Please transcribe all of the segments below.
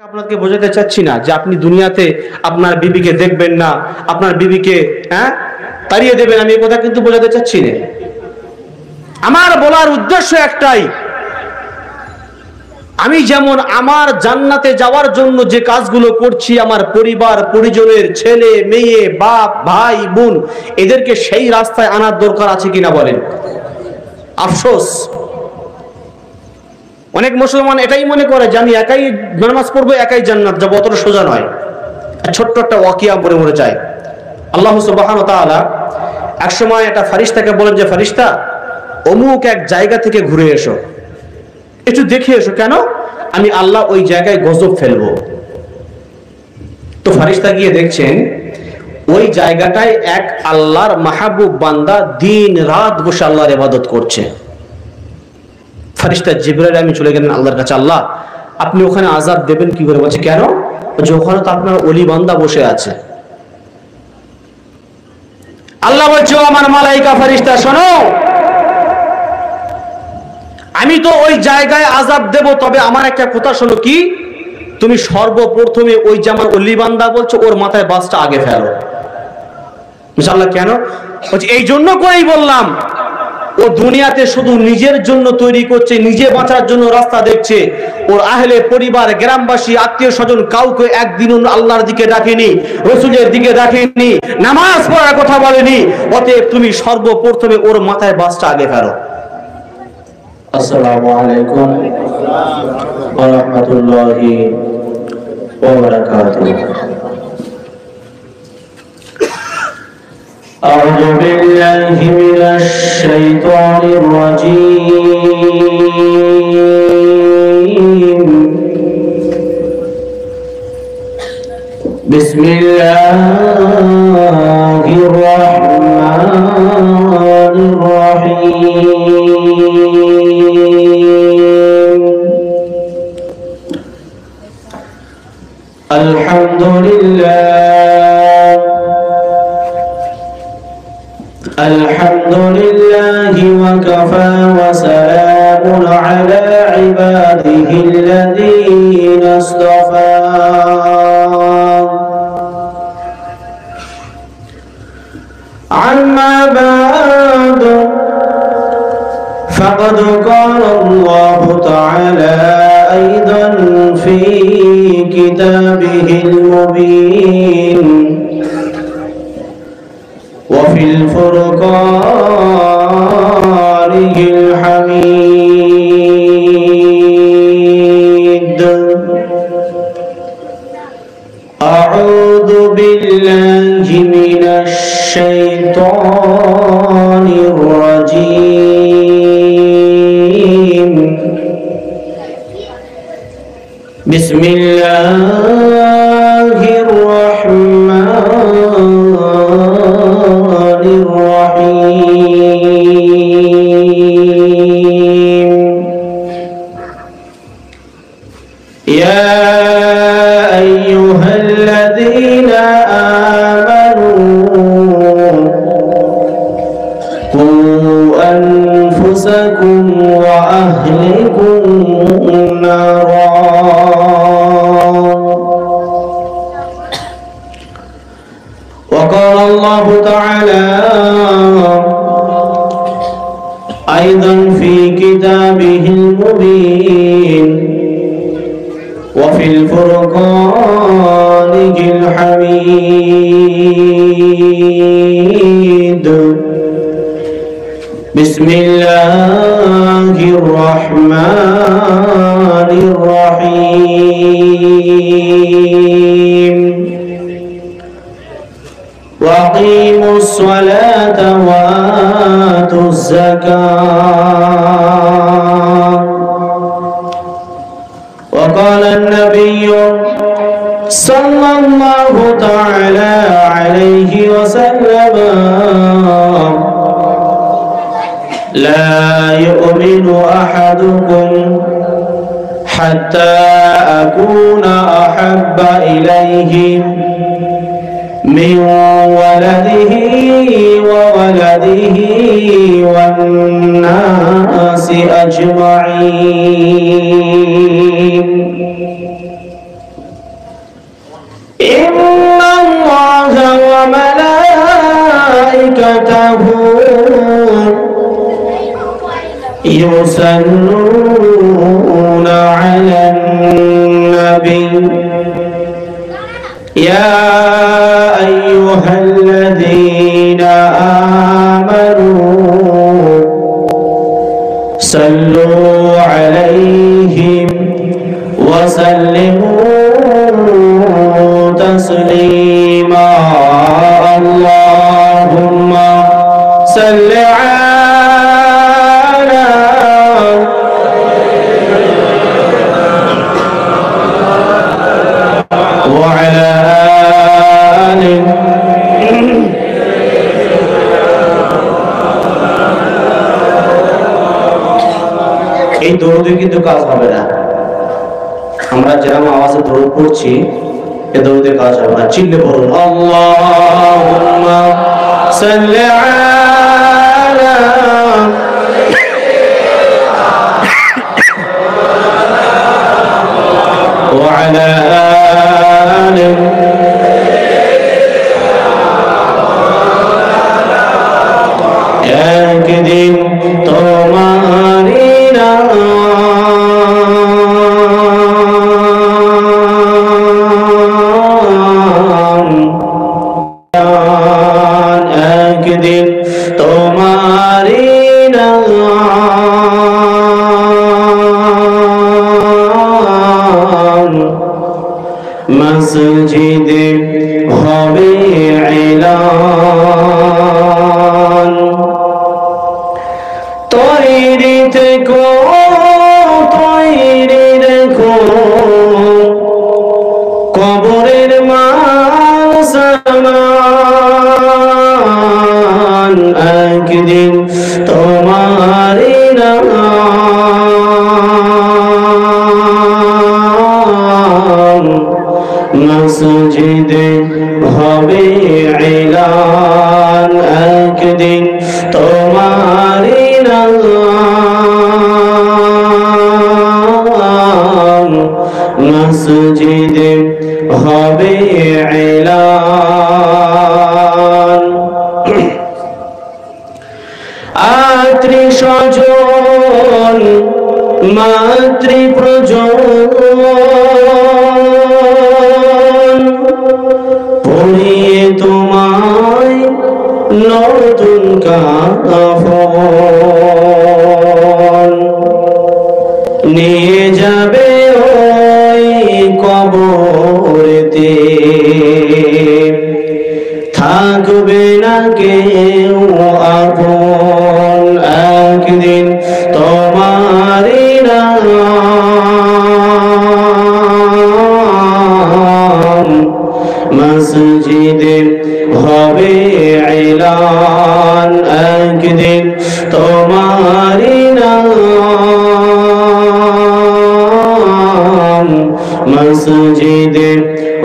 আপনাকে বোঝাতে চাচ্ছি না যে আপনি দুনিয়াতে আপনার বিবিকে দেখবেন না, আপনার বিবিকে তাড়িয়ে দেবেন, আমি এই কথা কিন্তু বোঝাতে চাচ্ছি না। আমার বলার উদ্দেশ্য একটাই, আমি যেমন আমার জান্নাতে যাওয়ার জন্য যে কাজগুলো করছি, আমার পরিবার পরিজনের ছেলে মেয়ে বাপ ভাই বোন এদেরকে সেই রাস্তায় আনার দরকার আছে কিনা বলেন। আফসোস অনেক মুসলমান এটাই মনে করে যে আমি একাই নামাজ পড়বো, একাই জান্নাত যাবো। অতটা সোজা নয়। ছোট্ট একটা ওয়াকিয়া পড়ে মরে যায়। আল্লাহ সুবহানাহু ওয়া তাআলা এক সময় একটা ফারিস্তাকে বলেন যে ফারিস্তা, অমুক এক জায়গা থেকে ঘুরে এসো, একটু দেখে এসো। কেন? আমি আল্লাহ ওই জায়গায় গজব ফেলবো। তো ফারিস্তা গিয়ে দেখছেন ওই জায়গাটায় এক আল্লাহর মাহবুব বান্দা দিন রাত বসে আল্লাহর ইবাদত করছে। ফারিস্তা জিবরাইল আমিন চলে গেলেন আল্লাহর কাছে, আল্লাহ আপনি ওখানে আযাব দেবেন কি করে? বলছে কেন? যে ওখানে তো আপনার ওলি বান্দা বসে আছে। আল্লাহ বলছে, ও আমার মালাইকা ফারিস্তা শোনো, আমি তো ওই জায়গায় আযাব দেব, তবে আমার একটা কথা শোনো। কি? তুমি সর্বপ্রথমে ওই যে আমার ওলি বান্দা বলছো ওর মাথায় বাসটা আগে ফেলো। আল্লাহ কেন? বলছে এই জন্য করেই বললাম, ও দুনিয়াতে শুধু নিজের জন্য তৈরি করছে, নিজে বাঁচার জন্য রাস্তা দেখছে। ওর আহলে পরিবার গ্রামবাসী আত্মীয় স্বজন কাউকে একদিনও আল্লাহর দিকে ডাকেনি, রসুলের দিকে ডাকেনি, নামাজ পড়ার কথা বলেনি। অতএব তুমি সর্বপ্রথমে ওর মাথায় বাসটা আগে ফেলো। আসসালামু আলাইকুম ওয়া রাহমাতুল্লাহি ওয়া বারাকাতুহু। أعوذ بالله من الشيطان الرجيم. بسم الله الرحمن الرحيم. الحمد لله وكفى وسلام على عباده الذين اصطفى. أما بعد فقد قال الله تعالى أيضا في كتابه المبين وفي الفرقان الحميد. أعوذ بالله من الشيطان الرجيم. بسم الله الرحمن الرحيم. يا أيها الذين آمنوا قوا أنفسكم وأهلكم نارا. وقال الله تعالى أيضا في كتابه المبين وفي الفرقان الحميد. بسم الله الرحمن الرحيم. وأقيموا الصلاة وآتوا الزكاة. وقال النبي صلى الله تعالى عليه وسلم لا يؤمن أحدكم حتى أكون أحب إليه من ولده وولده والناس أجمعين. يصلون على النبي يا أيها الذين آمنوا صلوا عليهم وسلموا تسليما اللهم صل على وعلى آل এই দরুদে কিন্তু কাজ হবে না আমরা যেরকম আওয়াজে দরুদ পড়ছি এই দরুদে কাজ হবে না চিল্লে বলুন আল্লাহুম্মা সাল্লি আলা ওয়া আলা আলি একদিন তোমারি একদিন তোমারি মসজিদে হবে এলান তৈরি থেকো তৈরি রেখো কবরের মাল সামান একদিন তোমারি নাম মসজিদে হবে এলান একদিন তোমারি নাম মসজিদে হবে এলান আত্রি স্বজন মাতৃ প্রজন পরিয়ে তোমায় নতুন কাফন নিয়ে যাবে ওই কবরেতে থাকবে না কেউ আপন একদিন তোমারি নাম মসজিদে হবে এলান একদিন তোমারি নাম মসজিদে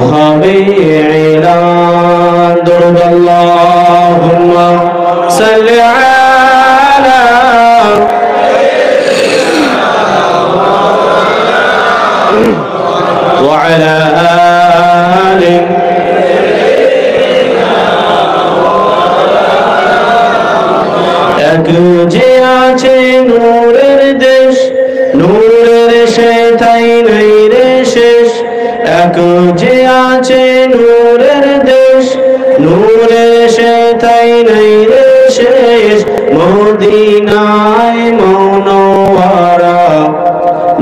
হবে এলান দরুদ আল্লাহুম্মা সাল্লি আলা ওয়া আলা আলি এক যে আছে নূরের দেশ নূরের সে তাই নাই রে শেষ এক যে আছে নূরের দেশ নূরের সে তাই নাই রে শেষ মদিনায় মনোয়ারা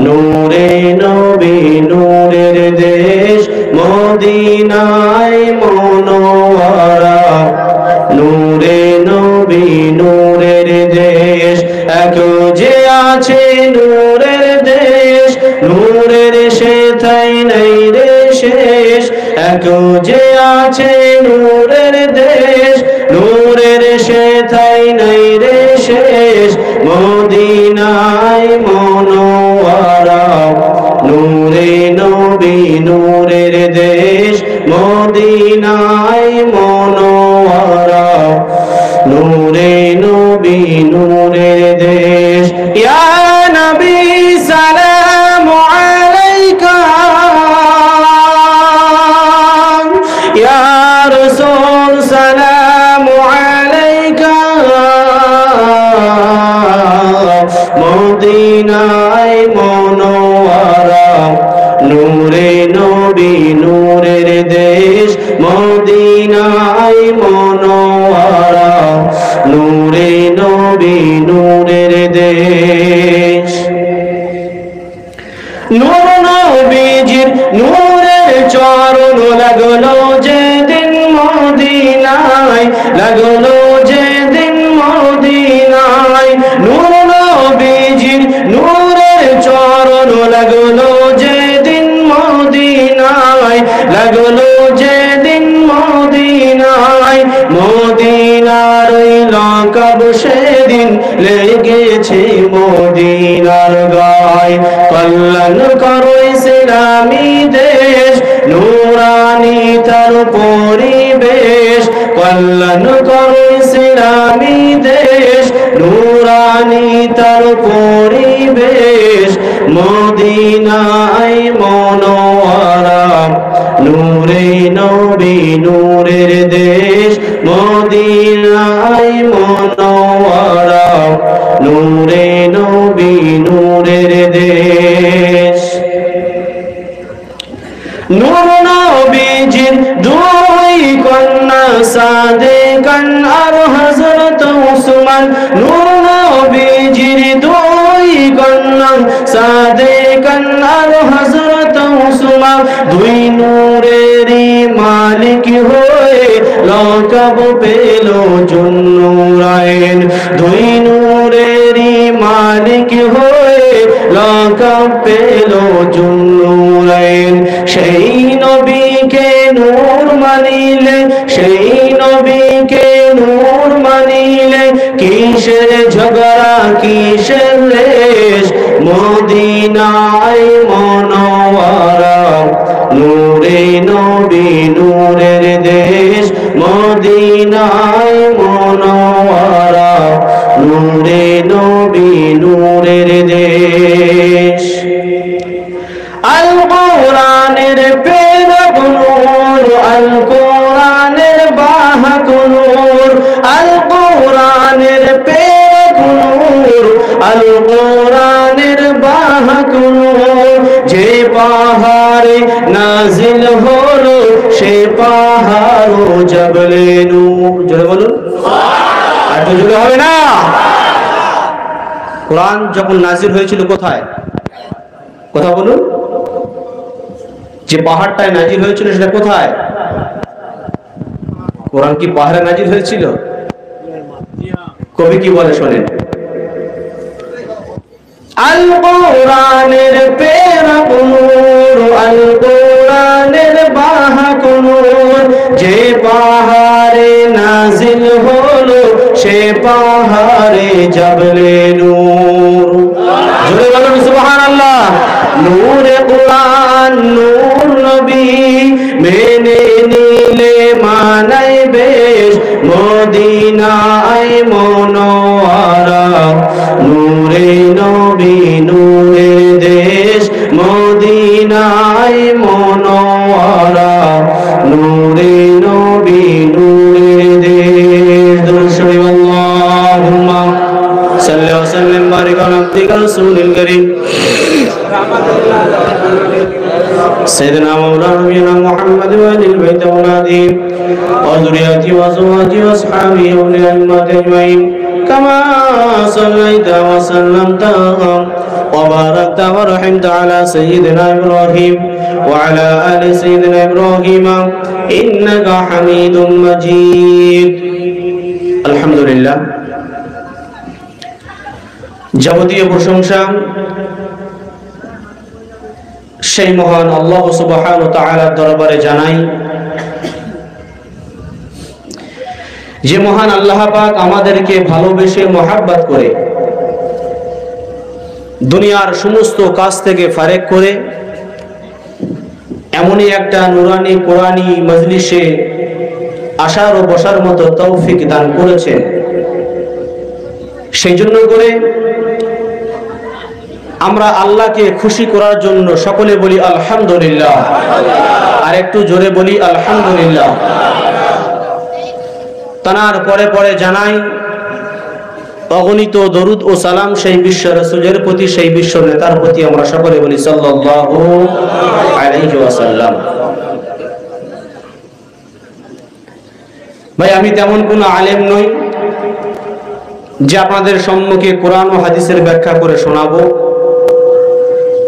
নূরে নবী নূরের দেশ মদিনায় মনোয়ারা নূরে নবী নূরের দেশ এক যে আছে নূরের দেশ নূরের সে তাই নাই রে শেষ এক যে আছে নূরের দেশ নূরের সে তাই নাই রে শেষ মদিনায় মনোয়ারা নূরে নবী নূরের দেশ মদিনায় মনোয়ারা নূরে নবী নূরের দেশ ইয়া নবী সালামু আলাইকা ইয়া রাসূল সালাম মদিনায় মনোয়ারা নূরে নবী নূরের দেশ মদিনায় মনোয়ারা নূরে নবী নূরের দেশ নূর নবীজির নূরের চরণ লাগলো যেদিন মদিনায় লাগলো যেদিন মদিনায় নূর নবীজির নূরের চরণ লাগলো যেদিন মদিনায় লাগলো যেদিন মদিনায় মদিনার লকাব সেদিন লেগেছে মদিনার গায় কল্যাণ করো ইসলামী দেশ নূরানি তার পরিবেশ কল্যাণ করো ইসলামী দেশ নূরানি তার পরিবেশ মদিনায় মনোয়ারা নূরে নবী নূরের দেশ মদিনায় মনোয়ারা নূরে নবী নূরের দেশ নূর নবীজির দুই কন্যা সাদেকান আর হযরত উসমান নূর নবীজির দুই কন্যা সাদেকান আর হযরত উসমান দুই নূরেরই মালিক হয়ে লকাব পেল জুন্নুরাইন দুই নূরেরই মালিক হয়ে লকাব পেল জুন্নুরাইন সেই নবীকে নূর মানিলে সেই নবীকে নূর মানিলে কিসের ঝগড়া কিসের লেশ মদিনায় মনোয়ারা নূরে নবী নূরের দেশ মদিনায় মনোয়ারা নূরে নবী নূরের দেশ আল কোরআনের প্রেরক নূর আল কোরআনের বাহক নূর আল কোরআনের প্রেরক নূর আল কোরআনের বাহক নূর যে পাহাড়ে নাজিল হলো সে পাহাড় জবলে নূর জোরে বলুন আর তো জোরে হবে না কোরআন যখন নাজিল হয়েছিল কোথায় কথা বলুন যে পাহাড়টায় নাজিল হয়েছিল সেটা কোথায় কোরআন কি পাহাড়ে নাজিল হয়েছিল কবি কি বলে শোনেন আল কোরআনের প্রেরক নূর আল কোরআনের বাহক নূর যে পাহাড়ে নাজিল হলো সে পাহাড়ে জবলে নূর জোরে বলুন সুবহানাল্লাহ নূরে কোরআন নূর নবী মেনে নিলে মানাই বেশ মদিনায় মনোয়ারা নূরে নবী নূরের দেশ মদিনায় মনোয়ারা নূরে নবী নূরের দেশ দুরূদ শরীফ আল্লাহুম্মা সাল্লি ওয়া সাল্লিম বারিক আলা আবদিকা রাসূলিল কারীম سيدنا مولانا نبينا محمد وآل البيت وأولاده وذريته وأزواجه وأصحابه وأولي الأئمة أجمعين كما صليت وسلمت وباركت ورحمت على سيدنا إبراهيم وعلى آل سيدنا إبراهيم إنك حميد مجيد الحمد لله যাবতীয় প্রশংসা সেই মহান আল্লাহ সুবহানাহু ওয়া তাআলার দরবারে জানাই যে মহান আল্লাহ পাক আমাদেরকে ভালোবেসে মহব্বত করে দুনিয়ার সমস্ত কাজ থেকে ফারেক করে এমনই একটা নুরানি কোরআনি মজলিসে আসার ও বসার মতো তৌফিক দান করেছেন সেই জন্য করে আমরা আল্লাহকে খুশি করার জন্য সকলে বলি আলহামদুলিল্লাহ আর একটু জোরে বলি আলহামদুলিল্লাহ তার পরে পরে জানাই অগণিত দরুদ ও সালাম সেই বিশ্ব রাসূলের প্রতি, সেই বিশ্ব নেতার প্রতি আমরা সকলে বলি সাল্লাল্লাহু আলাইহি ওয়াসাল্লাম। ভাই, আমি তেমন কোনো আলেম নই যে আপনাদের সম্মুখে কোরআন ও হাদিসের ব্যাখ্যা করে শোনাবো।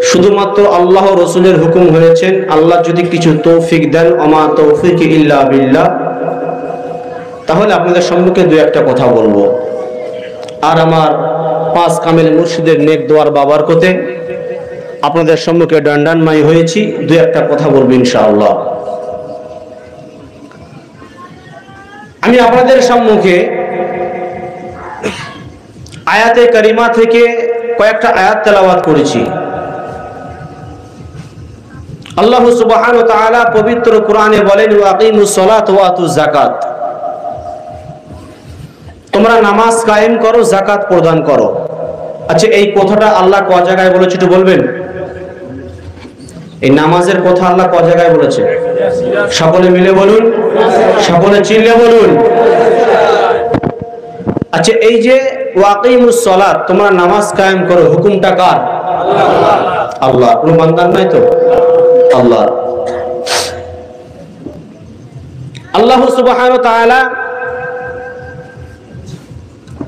শুধুমাত্র আল্লাহ রসুলের হুকুম হয়েছেন, আল্লাহ যদি কিছু তৌফিক দেন, ওমা তৌফিক ইল্লা বিল্লাহ, তাহলে আপনাদের সম্মুখে দু একটা কথা বলবো। আর আমার 5 কামেল মুর্শিদের নেক দোয়ার বাবার কোতে আপনাদের সম্মুখে দণ্ডায়মান হয়েছি, দু একটা কথা বলবো ইনশাআল্লাহ। আমি আপনাদের সম্মুখে আয়াতে কারিমা থেকে কয়েকটা আয়াত তেলাওয়াত করেছি। আল্লাহ সুবহানাহু ওয়া তাআলা পবিত্র কোরআনে বলেন, ওয়াকিমুস সালাত ওয়া আতুজ যাকাত, তোমরা নামাজ কায়েম করো, যাকাত প্রদান করো। আচ্ছা, এই কথাটা আল্লাহ ক জায়গায় বলেছে একটু বলবেন? এই নামাজের কথা আল্লাহ ক জায়গায় বলেছে? সকলে মিলে বলুন, সকলে চিল্লে বলুন। আচ্ছা, এই যে ওয়াকিমুস সালাত, তোমরা নামাজ কায়েম করো, হুকুমটা কার? আল্লাহ। কোনো বান্দার নাই তো? আল্লাহ। আল্লাহ সুবহানাহু ওয়া তাআলা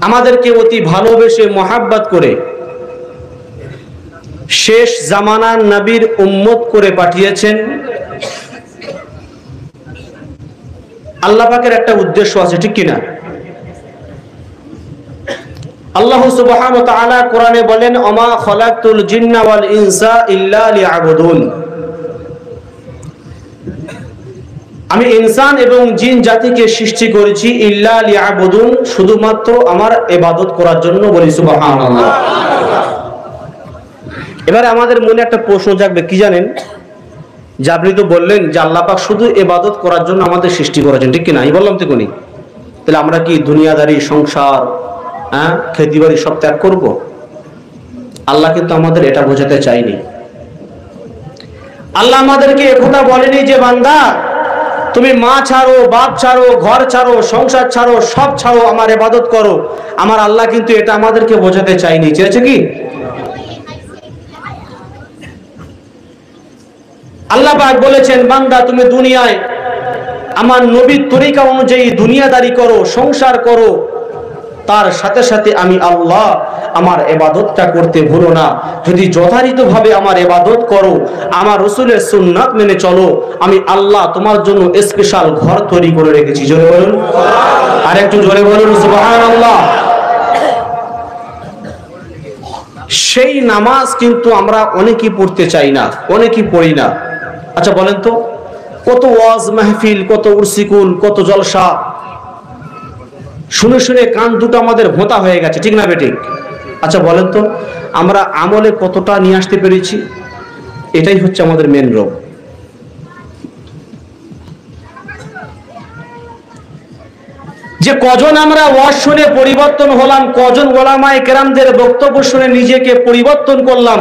আমাদেরকে অতি ভালোবেসে মহাব্বত করে শেষ জামানার নবীর উম্মত করে পাঠিয়েছেন। আল্লাহ পাকের একটা উদ্দেশ্য আছে, ঠিক কিনা? আল্লাহ সুবহানাহু ওয়া তাআলা কোরআনে বলেন, ওমা খালাকতুল জিন্না ওয়াল ইনসা ইল্লা লিয়াবুদুন, আমি ইনসান এবং জিন জাতিকে সৃষ্টি করেছি ইল্লা লিয়াবুদুন, শুধুমাত্র আমার ইবাদত করার জন্য। বলি সুবহানাল্লাহ। এবারে আমাদের মনে একটা প্রশ্ন জাগবে, কি জানেন? যে আপনি তো বললেন যে আল্লাহ পাক শুধু ইবাদত করার জন্য আমাদের সৃষ্টি করেছেন, ঠিক কিনা? আমি বললাম তো কোনি, তাহলে আমরা কি দুনিয়াদারি, সংসার, খেতিবাড়ি সব ত্যাগ করব? আল্লাহ কিন্তু আমাদের এটা বোঝাতে চাইনি। আল্লাহ আমাদেরকে একথা বলেনি যে বান্দা তুমি মা ছাড়ো, বাপ ছাড়ো, ঘর ছাড়ো, সংসার ছাড়ো, সব ছাড়ো, আমার ইবাদত করো। আমার আল্লাহ কিন্তু এটা আমাদেরকে বোঝাতে চাইনি। চেয়েছে কি? আল্লাহ পাক বলেছেন, বান্দা তুমি দুনিয়ায় আমার নবীর তরিকা অনুযায়ী দুনিয়াদারি করো, সংসার করো, তার সাথে সাথে আমি আল্লাহ আমার ইবাদতটা করতে ভুলো না। যদি যথাযথভাবে আমার ইবাদত করো, আমার রাসূলের সুন্নাত মেনে চলো, আমি আল্লাহ তোমার জন্য স্পেশাল ঘর তৈরি করে রেখেছি। জোরে বলুন, আর একটু জোরে বলুন সুবহানাল্লাহ। সেই নামাজ কিন্তু আমরা অনেকেই পড়তে চাই না, অনেকেই পড়ি না। আচ্ছা বলেন তো, কত ওয়াজ মাহফিল, কত উরসিকুল, কত জলসা শুনে শুনে কান দুটো আমাদের ভোঁতা হয়ে গেছে, ঠিক না বেঠিক? আচ্ছা বলেন তো, আমরা আমলে কতটা নিয়ে আসতে পেরেছি? এটাই হচ্ছে আমাদের মেন রোগ। যে কজন আমরা ওয়াজ শুনে পরিবর্তন হলাম, কজন ওলামায়ে কেরামদের বক্তব্য শুনে নিজেকে পরিবর্তন করলাম,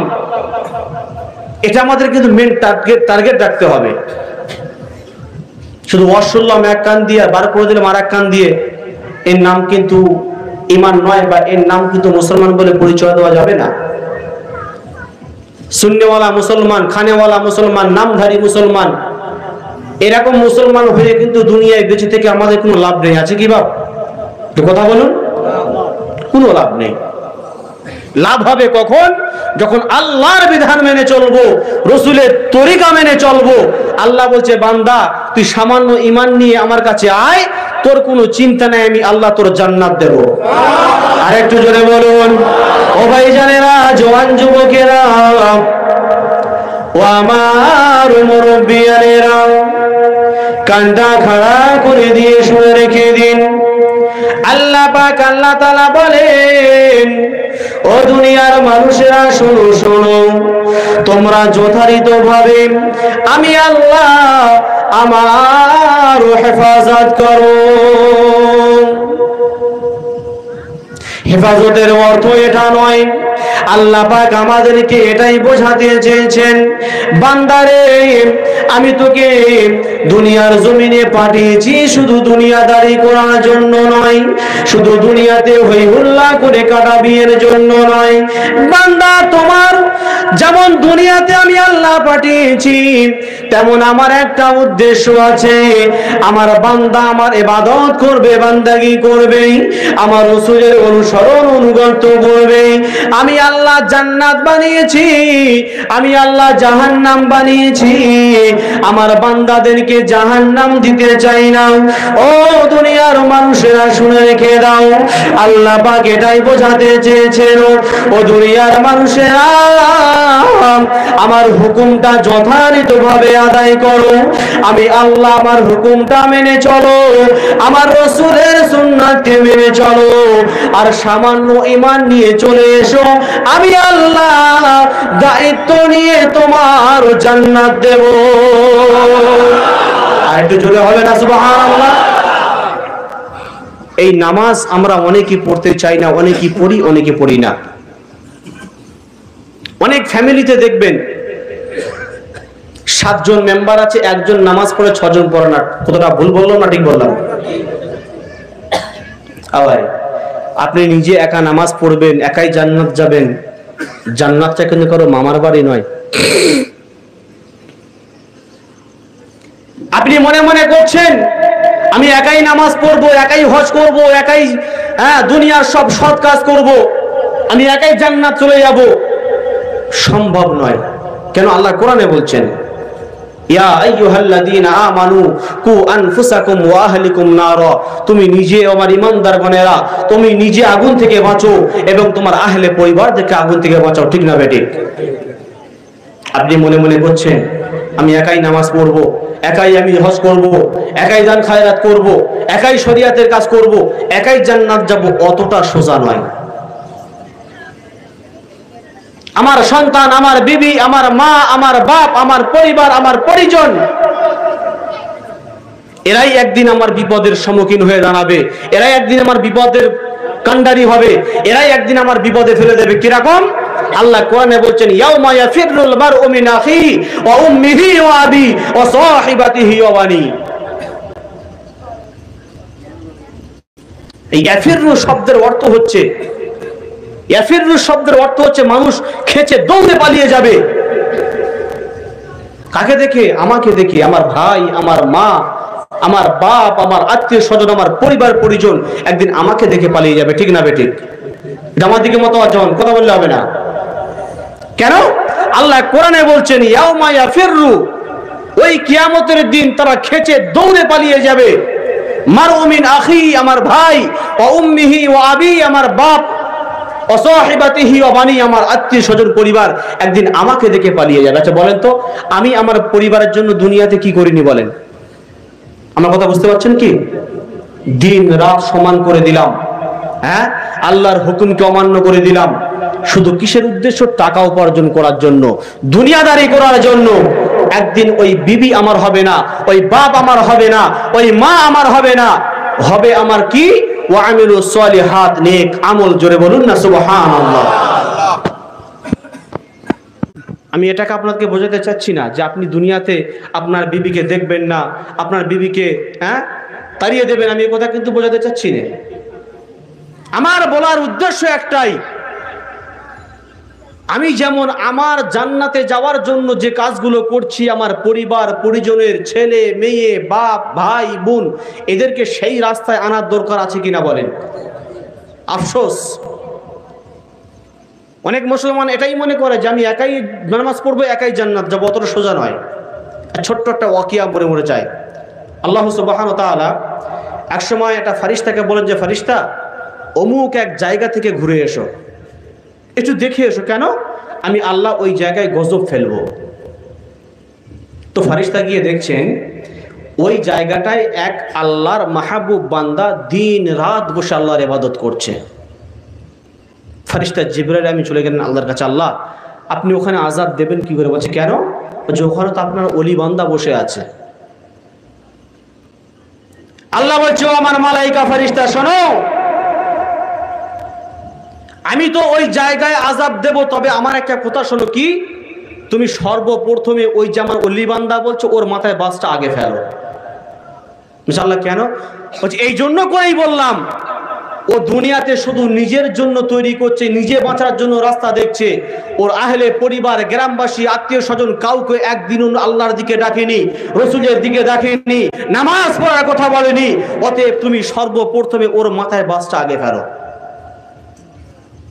এটা আমাদের কিন্তু মেন টার্গেট রাখতে হবে। শুধু ওয়াজ শুনলাম এক কান দিয়ে, বার করে দিলাম আর এক কান দিয়ে, এর নাম কিন্তু ঈমান নয়, বা এর নাম কিন্তু মুসলমান বলে পরিচয় দেওয়া যাবে না। সুন্নিওয়ালা মুসলমান, খানেওয়ালা মুসলমান, নামধারী মুসলমান, এরকম মুসলমান হয়ে কিন্তু দুনিয়ায় বেঁচে থেকে আমাদের কোনো লাভ নেই। আছে কি বাপ? কথা বলুন। কোনো লাভ নেই। লাভ হবে কখন? যখন আল্লাহর বিধান মেনে চলবো, রাসূলের তরিকা মেনে চলবো। আল্লাহ বলছে, বান্দা তুই সামান্য ঈমান নিয়ে আমার কাছে আয়, তোর কোনো চিন্তা নাই, আমি আল্লাহ তোর জান্নাত দেব। আর একটু জোরে বলুন। ও ভাইজানেরা, জওয়ান যুবকেরা, ও আমার মুরব্বিয়ানেরা, কান্দা খাড়া করে দিয়ে শুনে রেখে দিন। আল্লাহ পাক, আল্লাহ তাআলা বলেন, ও দুনিয়ার মানুষেরা শোনো শোনো, তোমরা যথাযথভাবে আমি আল্লাহ আমার হেফাজত করো। হেফাজতের অর্থ এটা নয় আল্লাহ পাক আমাদেরকে এটাই বোঝাতে চেয়েছেন, বান্দারে আমি তোকে দুনিয়ার জমিনে পাঠিয়েছি শুধু দুনিয়াদারি করার জন্য নয়, শুধু দুনিয়াতে হই হুল্লা করে কাটাবি এর জন্য নয়। বান্দা তোমার যেমন দুনিয়াতে আমি আল্লাহ পাঠিয়েছি, তেমন আমার একটা উদ্দেশ্য আছে। আমার বান্দা আমার ইবাদত করবে, বান্দাগি করবে, আমার রাসূলের অনুসরণ অনুগত করবে। আমি আল্লাহ জান্নাত বানিয়েছি, আমি আল্লাহ জাহান্নাম বানিয়েছি, আমার বান্দাদেরকে জাহান্নাম দিতে চাই না। ও দুনিয়ার মানুষেরা শুনে রেখে দাও, আল্লাহ পাক এটাই বোঝাতে চেয়েছেন, ও দুনিয়ার মানুষেরা আমার হুকুমটা যথাযথভাবে আদায় করো, আমি আল্লাহ আমার হুকুমটা মেনে চলো, আমার রাসূলের সুন্নাতকে মেনে চলো, আর সামান্য ঈমান নিয়ে চলে এসো, আমি আল্লাহ দায়িত্ব নিয়ে তোমার জান্নাত দেব। আর একটু জোরে হবে না সুবহানাল্লাহ? এই নামাজ আমরা অনেকেই পড়তে চাই না, অনেকেই পড়ি, অনেকে পড়ি না। অনেক ফ্যামিলিতে দেখবেন 7 জন মেম্বার আছে, একজন নামাজ পড়ে 6 জন পড়ে না। কতটা ভুল বললাম না ঠিক বললাম? আবার আপনি নিজে একা নামাজ পড়বেন, একাই জান্নাত যাবেন। জান্নাতটা কিন্তু কারো মামার বাড়ি নয়। আপনি মনে মনে করছেন আমি একাই নামাজ পড়বো, একাই হজ করব, একাই দুনিয়ার সব সৎ কাজ করব, আমি একাই জান্নাত চলে যাব। সম্ভব নয়। কেন? আল্লাহ কোরআনে বলছেন, ইয়া আইয়ুহাল্লাযীনা আমানু কু আনফুসাকুম ওয়া আহলিকুম নারা, তুমি নিজে আমার ঈমানদারগণেরা তুমি নিজে আগুন থেকে বাঁচো এবং তোমার আহলে পরিবারদেরকে আগুন থেকে বাঁচাও। ঠিক না বেঠিক? আপনি মনে মনে করছেন আমি একাই নামাজ পড়ব, একাই আমি হজ করব, একাই দান খায়রাত করব, একাই শরিয়াতের কাজ করব, একাই জান্নাত যাব। অতটা সোজা নয়। আমার সন্তান, আমার বিবি, আমার মা, আমার বাপ, আমার পরিবার, আমার পরিজন, এরাই একদিন আমার বিপদের সম্মুখীন হয়ে দাঁড়াবে, এরাই একদিন আমার বিপদের কান্ডারি হবে, এরাই একদিন আমার বিপদে ফেলে দেবে। কিরকম? আল্লাহ কোরআনে বলছেন, ইয়াউমা ইয়াফিরুল মারউ মিন আখিহি ওয়া উম্মিহি ওয়া আবি ওয়া সাহিবাতিহি ওয়া বানি। এই ইয়াফিরু শব্দের অর্থ হচ্ছে, ইয়াফিরু শব্দের অর্থ হচ্ছে মানুষ খেচে দৌড়ে পালিয়ে যাবে। কাকে দেখে? আমাকে দেখে। আমার ভাই, আমার মা, আমার বাপ, আমার আত্মীয় স্বজন, আমার পরিবার পরিজন একদিন আমাকে দেখে পালিয়ে যাবে। ঠিক না বেঠিক? আমার দিকে মতো যেমন কথা বললে হবে না। কেন? আল্লাহ কোরআনে বলছেন, ইয়াউমা ইয়াফিরু, ওই কিয়ামতের দিন তারা খেচে দৌড়ে পালিয়ে যাবে। মারউ মিন আখি, আমার ভাই, ওয়া উম্মিহি ওয়া আবি, আমার বাপ, ওয়া সাহিবাতিহি ওয়া বানি, আমার আত্মীয় স্বজন পরিবার একদিন আমাকে দেখে পালিয়ে যাবে। আচ্ছা বলেন তো, আমি আমার পরিবারের জন্য দুনিয়াতে কি করিনি বলেন? আমার কথা বুঝতে পারছেন কি? দিন রাত সমান করে দিলাম, আল্লাহর হুকুমকে অমান্য করে দিলাম। শুধু কিসের উদ্দেশ্য? টাকা উপার্জন করার জন্য, দুনিয়াদারি করার জন্য। একদিন ওই বিবি আমার হবে না, ওই বাপ আমার হবে না, ওই মা আমার হবে না, হবে আমার কি? ওয়া আমিলুস সলিহাত, নেক আমল। জোরে বলুন না সুবহানাল্লাহ। আমি এটাকে আপনাকে বোঝাতে চাচ্ছি না যে আপনি দুনিয়াতে আপনার বিবিকে দেখবেন না, আপনার বিবিকে তাড়িয়ে দেবেন, আমি এই কথা কিন্তু বোঝাতে চাচ্ছি না। আমার বলার উদ্দেশ্য একটাই, আমি যেমন আমার জান্নাতে যাওয়ার জন্য যে কাজগুলো করছি, আমার পরিবার পরিজনের ছেলে মেয়ে, বাপ ভাই বোন, এদেরকে সেই রাস্তায় আনার দরকার আছে কিনা বলেন? আফসোস, অনেক মুসলমান এটাই মনে করে যে আমি একাই নামাজ পড়বো, একাই জান্নাত যাবো। অতটা সোজা নয়। ছোট্ট একটা ওয়াকিয়া মরে মরে যায়। আল্লাহ সুবহানাহু ওয়া তাআলা একসময় একটা ফারিস্তাকে বলেন যে, ফারিস্তা অমুক এক জায়গা থেকে ঘুরে এসো, একটু দেখে এসো। কেন? আমি আল্লাহ ওই জায়গায় গজব ফেলবো। তো ফারিস্তা গিয়ে দেখছেন ওই জায়গাটায় এক আল্লাহর মাহবুব বান্দা দিন রাত বসে আল্লাহর ইবাদত করছে। ফারিস্তা জিবরাইল আমি চলে গেলেন আল্লাহর কাছে, আল্লাহ আপনি ওখানে আযাব দেবেন কি করে? বলছে কেন? যে ওখানে তো আপনার ওলি বান্দা বসে আছে। আল্লাহ বলছে, আমার মালাইকা ফারিস্তা শোনো, আমি তো ওই জায়গায় আযাব দেব, তবে আমার একটা কথা শোনো, কি তুমি সর্বপ্রথমে ওই যে আমার ওলি বান্দা বলছো ওর মাথায় বাসটা আগে ফেলো। ইনশাআল্লাহ। কেন বলছি? এই জন্য করেই বললাম, ও দুনিয়াতে শুধু নিজের জন্য তৈরি করছে, নিজে বাঁচার জন্য রাস্তা দেখছে। ওর আহলে পরিবার, গ্রামবাসী, আত্মীয় স্বজন কাউকে একদিনও আল্লাহর দিকে ডাকেনি, রসুলের দিকে ডাকেনি, নামাজ পড়ার কথা বলেনি। অতএব তুমি সর্বপ্রথমে ওর মাথায় বাসটা আগে ফেলো।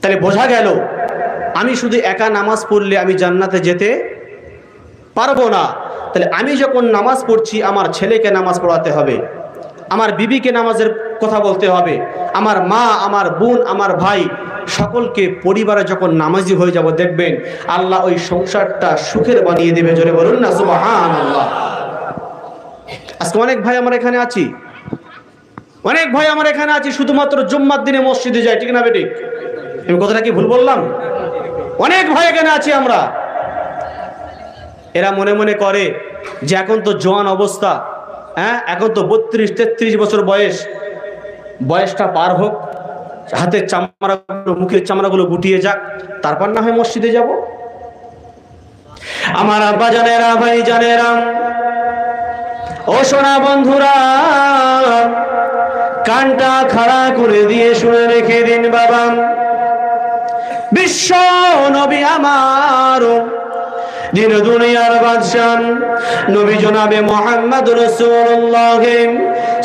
তাহলে বোঝা গেল, আমি শুধু একা নামাজ পড়লে আমি জান্নাতে যেতে পারবো না। তাহলে আমি যখন নামাজ পড়ছি, আমার ছেলেকে নামাজ পড়াতে হবে, আমার বিবিকে নামাজের কথা বলতে হবে, আমার মা, আমার বোন, আমার ভাই, সকলকে পরিবারে যখন নামাজি হয়ে যাব, দেখবেন আল্লাহ ওই সংসারটা সুখের বানিয়ে দেবে। জোরে বলুন না সুবহানাল্লাহ। আজকে অনেক ভাই আমার এখানে আছি, অনেক ভাই আমার এখানে আছি শুধুমাত্র জুম্মার দিনে মসজিদে যায়, ঠিক না বেটি? আমি কথাটা কি ভুল বললাম? অনেক ভাই এখানে আছি আমরা। এরা মনে মনে করে যে এখন তো জওয়ান অবস্থা, হ্যাঁ, এখন তো 32-33 বছর বয়স, বয়সটা পার হোক, হাতের চামড়াগুলো, মুখের চামড়াগুলো গুটিয়ে যাক, তারপর না হয় মসজিদে যাব। আমার আব্বা জানেরা, ভাই জানেরা, ও সোনা বন্ধুরা, কানটা খাড়া করে দিয়ে শুনে রেখে দিন বাবা। বিশ্ব নবী আমার, যিনি দুনিয়ার বাদশাহ, নবী জনাবে মুহাম্মদ রাসূলুল্লাহ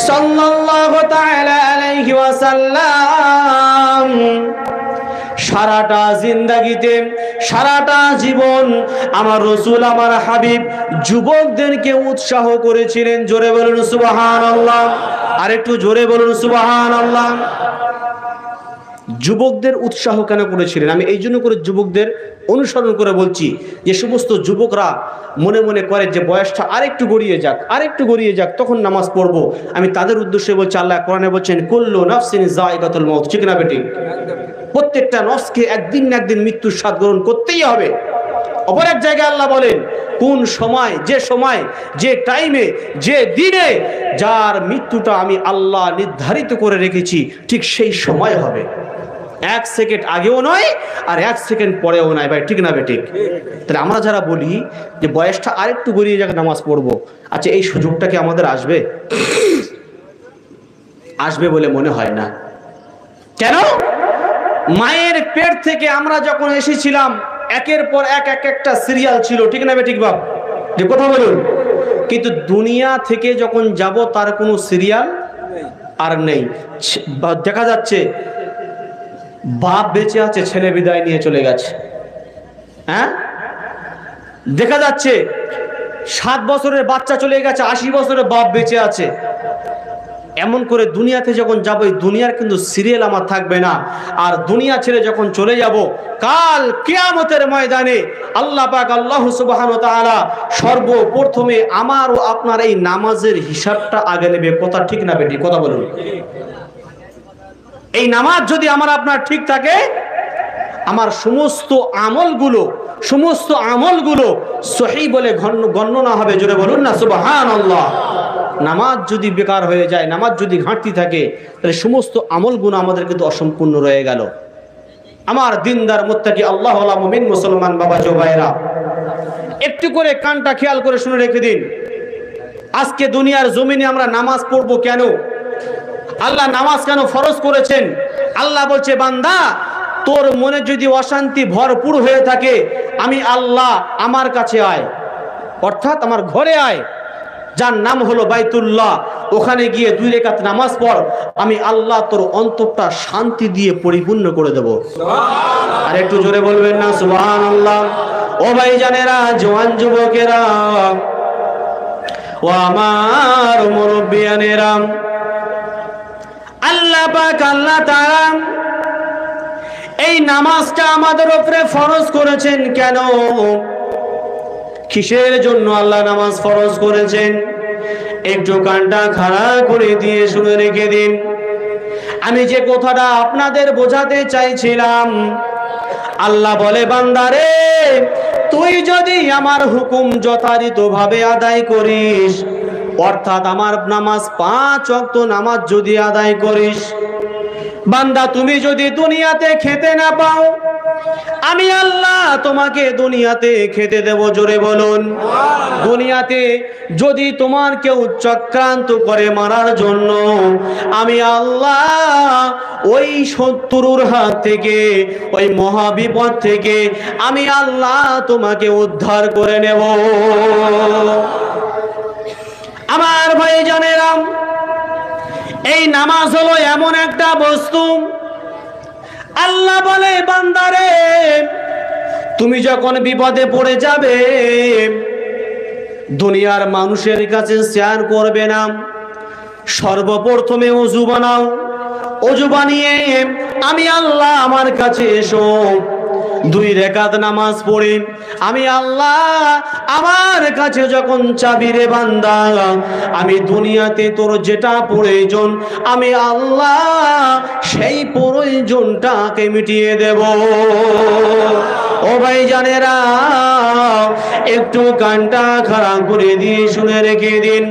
সাল্লাল্লাহু তাআলা আলাইহি ওয়াসাল্লাম, সারাটা জিন্দেগিতে, সারাটা জীবন আমার রসুল, আমার হাবিব যুবকদেরকে উৎসাহ করেছিলেন। জোরে বলুন সুবহানাল্লাহ। আর একটু জোরে বলুন সুবহানাল্লাহ। যুবকদের উৎসাহ কেন করেছিলেন? আমি এই জন্য করে যুবকদের অনুসরণ করে বলছি, যে সমস্ত যুবকরা মনে মনে করে যে বয়সটা আরেকটু গড়িয়ে যাক, আরেকটু গড়িয়ে যাক, তখন নামাজ পড়বো, আমি তাদের উদ্দেশ্যে বলছি, আল্লাহ কোরআনে বলছেন কুল্লু নাফসিন যায়িকাতুল মাউত, ঠিক না বেটি? প্রত্যেকটা নফসকে একদিন না একদিন মৃত্যুর স্বাদ গ্রহণ করতেই হবে। অপর এক জায়গায় আল্লাহ বলেন, কোন সময়, যে টাইমে, যে দিনে যার মৃত্যুটা আমি আল্লাহ নির্ধারিত করে রেখেছি, ঠিক সেই সময় হবে। 1 সেকেন্ড আগেও নয়, আর 1 সেকেন্ড পরেও নয়, ভাই, ঠিক না বেঠিক? তাহলে আমরা যারা বলি যে বয়সটা আরেকটু গড়িয়ে যাক, নামাজ পড়বো, আচ্ছা, এই সুযোগটা কি আমাদের আসবে? আসবে বলে মনে হয় না। কেন? মায়ের পেট থেকে আমরা যখন এসেছিলাম, একের পর এক একটা সিরিয়াল ছিল, ঠিক না বেঠিক বাপ? যে কথা বলুন। কিন্তু দুনিয়া থেকে যখন যাব, তার কোনো সিরিয়াল আর নেই। দেখা যাচ্ছে বাপ বেঁচে আছে, ছেলে বিদায় নিয়ে চলে গেছে। হ্যাঁ, দেখা যাচ্ছে 7 বছরের বাচ্চা চলে গেছে, 80 বছরের বাপ বেঁচে আছে। এমন করে দুনিয়াতে যখন যাব, এই দুনিয়ার কিন্তু সিরিয়াল আমার থাকবে না। আর দুনিয়া ছেড়ে যখন চলে যাব, কাল কিয়ামতের ময়দানে আল্লাহ পাক, আল্লাহ সুবহানাহু ওয়া তাআলা সর্বপ্রথমে আমার ও আপনার এই নামাজের হিসাবটা আগে নেবে। কথা ঠিক না বেটি? কথা বলুন। এই নামাজ যদি আমার আপনার ঠিক থাকে, আমার সমস্ত আমলগুলো সহিহ বলে গণনা হবে। জোরে বলুন না সুবহানাল্লাহ। নামাজ যদি বেকার হয়ে যায়, নামাজ যদি ঘাটতি থাকে, তাহলে সমস্ত আমলগুলো আমাদের কিন্তু অসম্পূর্ণ রয়ে গেল। আমার দিনদার মুত্তাকি আল্লাহ ওয়ালা মুমিন মুসলমান বাবা জোবাইরা, একটু করে কানটা খেয়াল করে শুনে রেখে দিন। আজকে দুনিয়ার জমিনে আমরা নামাজ পড়বো কেন? আল্লাহ নামাজ কেন ফরজ করেছেন? আল্লাহ বলছে, বান্দা, তোর মনে যদি অশান্তি ভরপুর হয়ে থাকে, আমি আল্লাহ আমার কাছে আয়, অর্থাৎ আমার ঘরে আয়, যার নাম হলো বাইতুল্লাহ। ওখানে গিয়ে 2 রাকাত নামাজ পড়, আমি আল্লাহ তোর অন্তরটা শান্তি দিয়ে পরিপূর্ণ করে দেব। আর একটু জোরে বলবেন না সুবহানাল্লাহ। ও ভাই জানেরা, জওয়ান যুবকেরা, ও আমার মুরব্বিয়ানেরা, আল্লাহ পাক, আল্লাহ তাআলা এই নামাজটা আমাদের উপরে ফরজ করেছেন কেন? কিসের জন্য আল্লাহ নামাজ ফরজ করেছেন? একটু কানটা খাড়া করে দিয়ে শুনে রেখে দিন। আমি যে কথাটা আপনাদের বোঝাতে চাইছিলাম, আল্লাহ বলে, বান্দারে, তুই যদি আমার হুকুম যথাযথভাবে আদায় করিস, অর্থাৎ আমার নামাজ 5 ওয়াক্ত নামাজ যদি আদায় করিস, বান্দা তুমি যদি দুনিয়াতে খেতে না পাও, আমি আল্লাহ তোমাকে দুনিয়াতে খেতে দেব। জোরে বলুন। দুনিয়াতে যদি তোমার কেউ চক্রান্ত করে মারার জন্য, আমি আল্লাহ ওই শত্রুর হাত থেকে, ওই মহাবিপদ থেকে আমি আল্লাহ তোমাকে উদ্ধার করে নেব। আমার ভাই জানেরা, এই নামাজ হলো এমন একটা বস্তু, আল্লাহ বলে বান্দারে তুমি যখন বিপদে পড়ে যাবে, দুনিয়ার মানুষের কাছে শেয়ার করবে না, সর্বপ্রথমে ওযু বানাও, ওযু বানিয়ে আমি আল্লাহ আমার কাছে এসো, 2 রাকাত নামাজ পড়ি, আমি আল্লাহ আমার কাছে যখন চাবি রে বান্দা, আমি দুনিয়াতে তোর যেটা প্রয়োজন আমি আল্লাহ সেই প্রয়োজনটাকে মিটিয়ে দেব। ও ভাই জানেরা, একটু কানটা খারাপ করে দিয়ে শুনে রেখে দিন।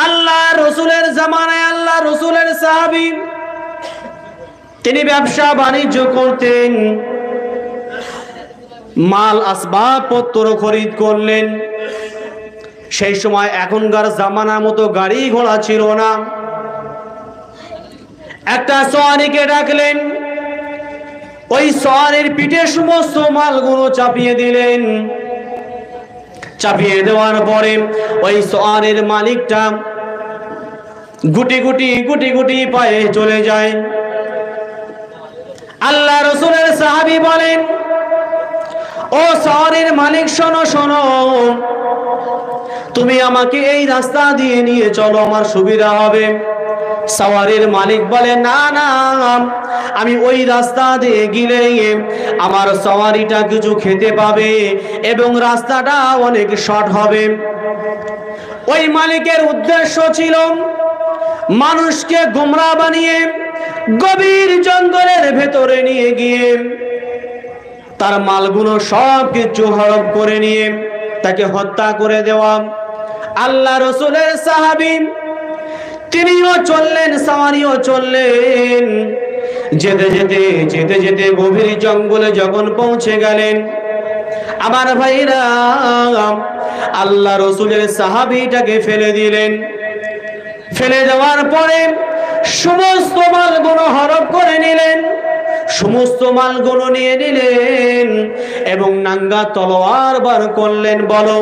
আল্লাহ রসুলের জামানায় আল্লাহ রসুলের সাহাবী, তিনি ব্যবসা বাণিজ্য করতেন, মাল আসবাবপত্র খরিদ করলেন। সেই সময় এখনকার জামানার মতো গাড়ি ঘোড়া ছিল না। একটা সওয়ারিকে ডাকলেন, ওই সওয়ারির পিঠে সমস্ত মালগুলো চাপিয়ে দিলেন। চাপিয়ে দেওয়ার পরে ওই সওয়ারির মালিকটা গুটি গুটি গুটি গুটি পায়ে চলে যায়। আল্লাহ রসুলের সাহাবী বলেন, ও সওয়ারির মালিক শোনো শোনো, তুমি আমাকে এই রাস্তা দিয়ে নিয়ে চলো, আমার সুবিধা হবে। সওয়ারির মালিক বলে, না না, আমি ওই রাস্তা দিয়ে গেলে আমার সওয়ারিটা কিছু খেতে পাবে এবং রাস্তাটা অনেক শর্ট হবে। ওই মালিকের উদ্দেশ্য ছিল মানুষকে গোমরা বানিয়ে গভীর জঙ্গলের ভেতরে নিয়ে গিয়ে তার মালগুলো সব কিছু হড়প করে নিয়ে তাকে হত্যা করে দেওয়া। আল্লাহ রসুলের সাহাবী তিনিও চললেন, সাওয়ারিও চললেন। যেতে যেতে যেতে যেতে গভীর জঙ্গলে যখন পৌঁছে গেলেন, আমার ভাইরা আল্লাহ রসুলের সাহাবীটাকে ফেলে দিলেন। ফেলে দেওয়ার পরে সমস্ত মালগুলো হরপ করে নিলেন, সমস্ত মালগুলো নিয়ে নিলেন এবং নাঙ্গা তলোয়ার বার করলেন। বলো,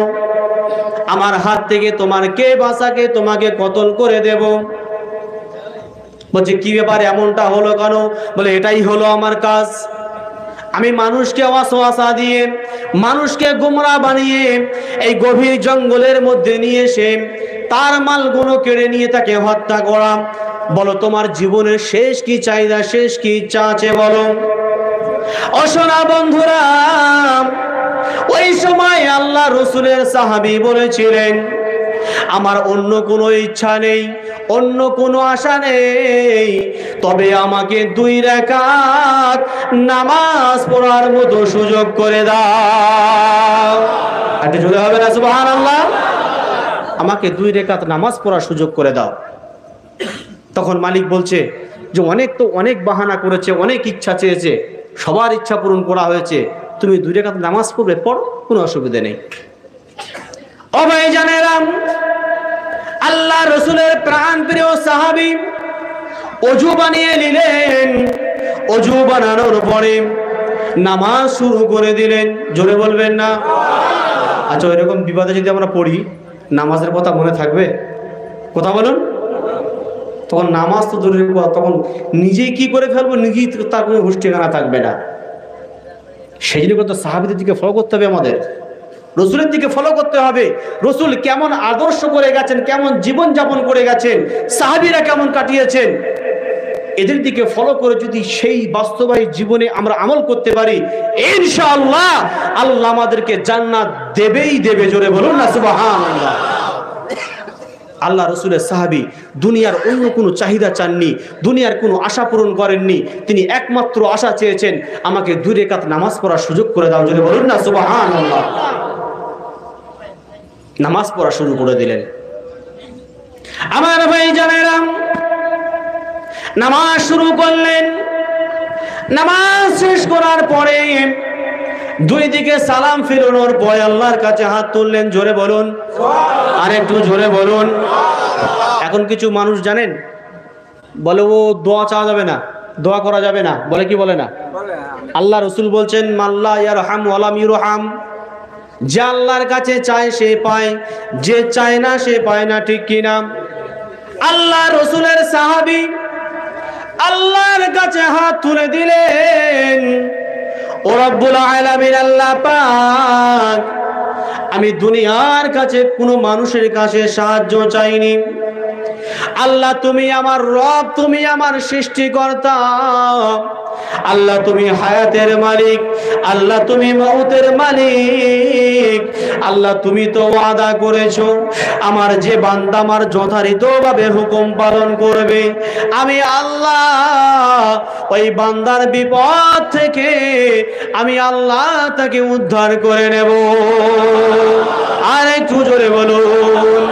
আমার হাত থেকে তোমার কে বাঁচাকে, তোমাকে কতল করে দেব। বলছে, কি ব্যাপার, এমনটা হলো কেন? বলে, এটাই হলো আমার কাজ। আমি মানুষকে ওয়াসওয়াসা দিয়ে, মানুষকে গোমরা বানিয়ে এই গভীর জঙ্গলের মধ্যে নিয়ে এসে তার মালগুলো কেড়ে নিয়ে তাকে হত্যা করা। বলো, তোমার জীবনের শেষ কি চাহিদা, শেষ কি ইচ্ছা আছে বলো। অশোনা বন্ধুরা, ওই সময় আল্লাহ রসুলের সাহাবী বলেছিলেন, আমার অন্য কোনো ইচ্ছা নেই, অন্য কোনো আশা নেই, তবে আমাকে 2 রাকাত নামাজ পড়ার মতো সুযোগ করে দাও। একটু জোরে হবে না সুবহানাল্লাহ? আমাকে 2 রাকাত নামাজ পড়ার সুযোগ করে দাও। তখন মালিক বলছে যে অনেক বাহানা করেছে, অনেক ইচ্ছা চেয়েছে, সবার ইচ্ছা পূরণ করা হয়েছে, তুমি 2 রাকাত নামাজ পড়বে, পড়ো, কোনো অসুবিধা নেই। ও ভাই জানেরা, আল্লাহ রসুলের প্রাণ প্রিয় সাহাবী ওযু বানিয়ে নিলেন। ওযু বানানোর পরে নামাজ শুরু করে দিলেন। জোরে বলবেন না? আচ্ছা, এরকম বিপদে যদি আমরা পড়ি, নামাজের কথা মনে থাকবে? কথা বলুন। তখন নামাজ তো দূরের কথা, তখন নিজেই কি করে ফেলবো, নিজেই তার কোনো হুঁশ ঠিকানা থাকবে না। সেই জন্য তো সাহাবীদের দিকে ফলো করতে হবে, আমাদের রসুলের দিকে ফলো করতে হবে। রসুল কেমন আদর্শ করে গেছেন, কেমন জীবন যাপন করে গেছেন, সাহাবীরা কেমন কাটিয়েছেন, এদের দিকে ফলো করে যদি সেই বাস্তবায়ী জীবনে আমরা আমল করতে পারি, ইনশাআল্লাহ আল্লাহ আমাদেরকে জান্নাত দেবেই দেবে। জোরে বলুন না সুবহানাল্লাহ। আল্লাহ রসুলের সাহাবী দুনিয়ার অন্য কোনো চাহিদা চাননি, দুনিয়ার কোনো আশা পূরণ করেননি। তিনি একমাত্র আশা চেয়েছেন, আমাকে 2 রাকাত নামাজ পড়ার সুযোগ করে দাও। জোরে বলুন না সুবহানাল্লাহ। নামাজ পড়া শুরু করে দিলেন। আমার ভাই জানেরা, নামাজ শুরু করলেন। নামাজ শেষ করার পরে দুই দিকে সালাম ফিরানোর পরে আল্লাহর কাছে হাত তুললেন। জোরে বলুন, আর একটু জোরে বলুন। এখন কিছু মানুষ জানেন বলে ও দোয়া চাওয়া যাবে না, দোয়া করা যাবে না, বলে কি বলে না? আল্লাহ রসুল বলছেন মাল্লা ইয়ারহাম ওয়ালাম ইউরহাম, যে আল্লাহর কাছে চায় সে পায়, যে চায় না সে পায় না, ঠিক কিনা? আল্লাহ রসুলের সাহাবী আল্লাহর কাছে হাত তুলে দিলেন, ও রব্বুল আলামিন আল্লাহ পাক, আমি দুনিয়ার কাছে কোনো মানুষের কাছে সাহায্য চাইনি। আল্লাহ তুমি আমার রব, তুমি আমার সৃষ্টিকর্তা। আল্লাহ তুমি হায়াতের মালিক, আল্লাহ তুমি মউতের মালিক। আল্লাহ তুমি তো ওয়াদা করেছো আমার যে বান্দা আমার যথাযথভাবে হুকুম পালন করবে, আমি আল্লাহ ওই বান্দার বিপদ থেকে আমি আল্লাহ তাকে উদ্ধার করে নেব। আর একটু জোরে বলুন।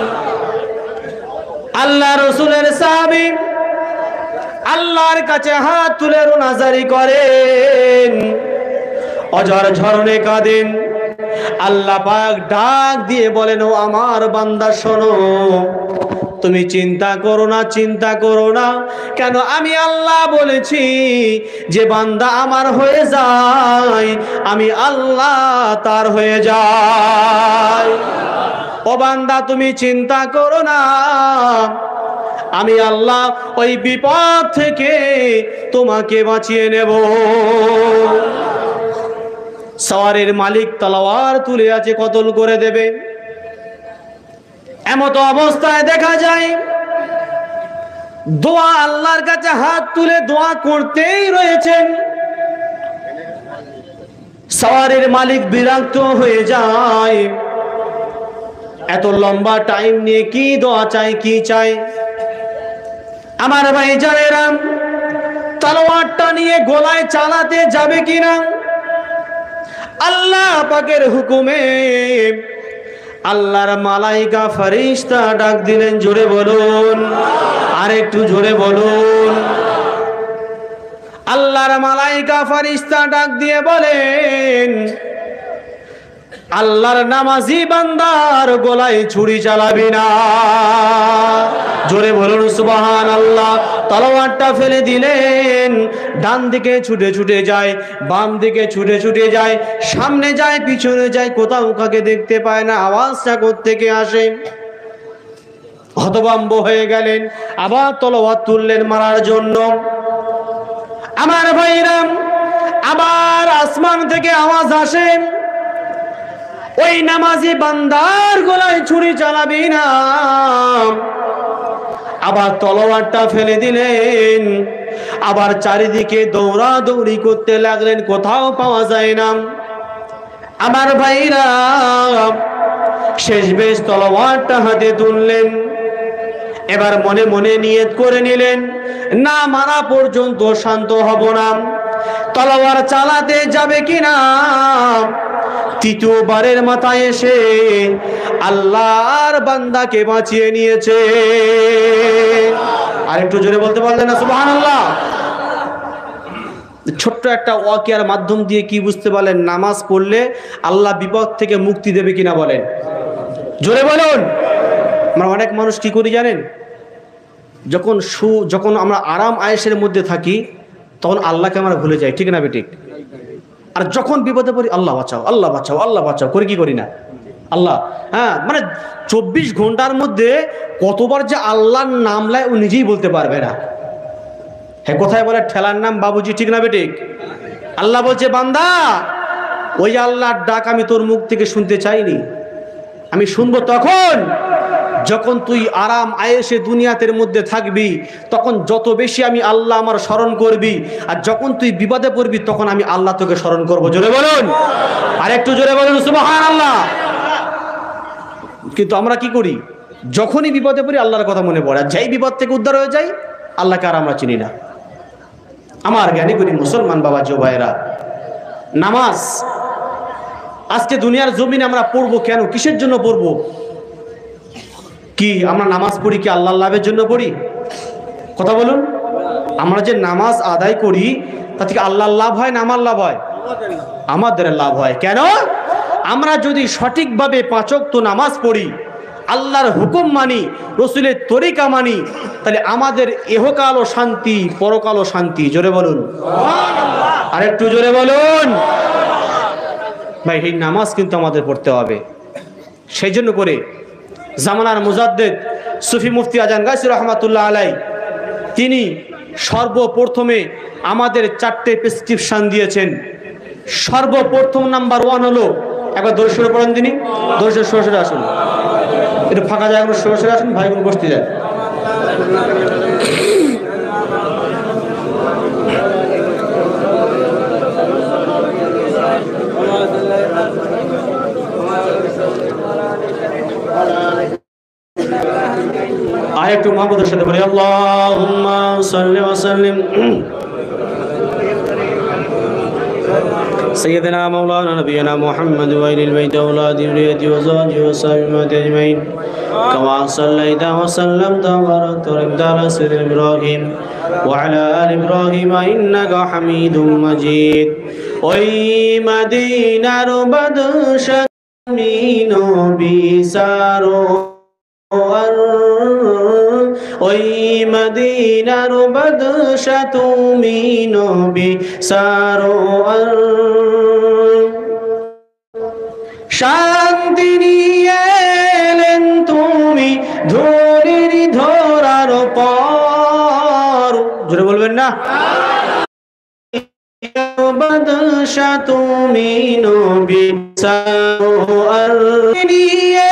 আল্লাহ রসুলের সাহাবী আল্লাহর কাছে হাত তুলে রোনাজারি করেন, অঝর ঝরনে কাঁদেন। আল্লাহ পাক ডাক দিয়ে বলেন, ও আমার বান্দা শোনো, তুমি চিন্তা করো না, চিন্তা করো না। কেন? আমি আল্লাহ বলেছি যে বান্দা আমার হয়ে যায় আমি আল্লাহ তার হয়ে যায়। ও বান্দা তুমি চিন্তা করো না, আমি আল্লাহ ওই বিপদ থেকে তোমাকে বাঁচিয়ে নেব। সওয়ারের মালিক তলোয়ার তুলে আছে, কতল করে দেবে। এমত অবস্থায় দেখা যায় দোয়া, আল্লাহর কাছে হাত তুলে দোয়া করতেই রয়েছেন। সওয়ারের মালিক বিরক্ত হয়ে যায়, এত লম্বা টাইম নিয়ে কি দোয়া চাই, কি চাই? আমার ভাই জানেরা, তলোয়ারটা নিয়ে গলায় চালাতে যাবে কিনা, আল্লাহ পাকের হুকুমে আল্লাহর মালাইকা ফেরেশতা ডাক দিলেন। জোরে বলুন, আর একটু জোরে বলুন। আল্লাহর মালাইকা ফেরেশতা ডাক দিয়ে বলেন, আল্লাহর নামাজি বান্দার গলায় ছুরি চালাবি না। জোরে বলুন সুবহানাল্লাহ। তলোয়ারটা ফেলে দিলেন, ডান দিকে ছুটে ছুটে যায়, বাম দিকে ছুটে ছুটে যায়, সামনে যায়, পিছনে যায়, কোথাও কাকে দেখতে পায় না। আওয়াজটা কোত্থেকে আসে? হতভম্ব হয়ে গেলেন, আবার তলোয়ার তুললেন মারার জন্য। আমার ভাইরা, আবার আসমান থেকে আওয়াজ আসে, ওই নামাজি বান্দার গলায় ছুরি চালাবি না। আবার তলোয়ারটা ফেলে দিলেন, আবার চারিদিকে দৌড়াদৌড়ি করতে লাগলেন, কোথাও পাওয়া যায় না। আমার ভাইরা, শেষমেশ তলোয়ারটা হাতে তুললেন। এবার মনে মনে নিয়ত করে নিলেন, না মারা পর্যন্ত শান্ত হব না। তলোয়ার চালাতে যাবে কিনা, তৃতীয়বারের মাথায় এসে আল্লাহর বান্দাকে বাঁচিয়ে নিয়েছে। আর একটু জোরে বলতে পারলেন না সুবহানাল্লাহ? ছোট্ট একটা ওয়াকিয়ার মাধ্যম দিয়ে কি বুঝতে পারলেন? নামাজ পড়লে আল্লাহ বিপদ থেকে মুক্তি দেবে কিনা বলেন, জোরে বলুন। আমরা অনেক মানুষ কি করি জানেন? যখন আমরা আরাম আয়েশের মধ্যে থাকি তখন আল্লাহকে আমরা ভুলে যাই, ঠিক না বেঠিক? আর যখন বিপদে পড়ি, আল্লাহ বাঁচাও, আল্লাহ বাঁচাও, আল্লাহ বাঁচাও করে কি করি না? আল্লাহ, হ্যাঁ, মানে 24 ঘন্টার মধ্যে কতবার যে আল্লাহর নাম লাই ও নিজেই বলতে পারবে না। হ্যাঁ, কোথায় বলে ঠেলার নাম বাবুজি, ঠিক না বেঠিক? আল্লাহ বলছে, বান্দা ওই আল্লাহর ডাক আমি তোর মুখ থেকে শুনতে চাইনি, আমি শুনবো তখন যখন তুই আরাম আয়েশে দুনিয়াতের মধ্যে থাকবি, তখন যত বেশি আমি আল্লাহ আমার স্মরণ করবি, আর যখন তুই বিপদে পড়বি তখন আমি আল্লাহ তোকে স্মরণ করবো। জোরে বলুন, আর একটু জোরে বলুন সুবহানাল্লাহ। কিন্তু আমরা কি করি? যখনই বিপদে পড়ি আল্লাহর কথা মনে পড়ে, আর যেই বিপদ থেকে উদ্ধার হয়ে যায় আল্লাহকে আর আমরা চিনি না। আমার জ্ঞানী করি মুসলমান বাবা জো ভাইরা, নামাজ আজকে দুনিয়ার জমিনে আমরা পড়বো কেন? কিসের জন্য পড়বো? কি আমরা নামাজ পড়ি কি আল্লাহর লাভের জন্য পড়ি? কথা বলুন। আমরা যে নামাজ আদায় করি তা থেকে আল্লাহর লাভ হয় না আমার লাভ হয়? আমাদের লাভ হয়। কেন? আমরা যদি সঠিকভাবে 5 ওয়াক্ত নামাজ পড়ি, আল্লাহর হুকুম মানি, রসুলের তরিকা মানি, তাহলে আমাদের ইহকালও শান্তি, পরকালও শান্তি। জোরে বলুন আর একটু জোরে বলুন। ভাই এই নামাজ কিন্তু আমাদের পড়তে হবে। সেই জন্য করে জামানার মুজাদ্দেদ সুফি মুফতি আজান গায়সী রহমাতুল্লাহ আলাই তিনি সর্বপ্রথমে আমাদের 4টে প্রেসক্রিপশন দিয়েছেন। সর্বপ্রথম নাম্বার 1 হলো, একবার দর্শনে পড়েন তিনি, দর্শনে সরাসরি আসুন, একটু ফাঁকা জায়গাগুলো সরাসরি আসুন, ভাইগুলো বসতে যায়। আর একটু মহব্বতের সাথে বলি আল্লাহুম্মা সাল্লি ওয়া সাল্লিম سيدنا مولانا نبينا محمد وآل البيت أولاد ذريته وأزواجه وصحبه أجمعين كما صليت وسلمت وباركت وباركت على سيدنا إبراهيم وعلى آل إبراهيم إنك حميد مجيد ওই মদিনার বাদশা তুমি নবী সারো ওই মদিনার বাদশা তুমি নবী সারো শান্তি নিয়ে এলেন তুমি ধরির ধরার পর। জোরে বলবেন না? বাদশা তুমি নবী সারো নিয়ে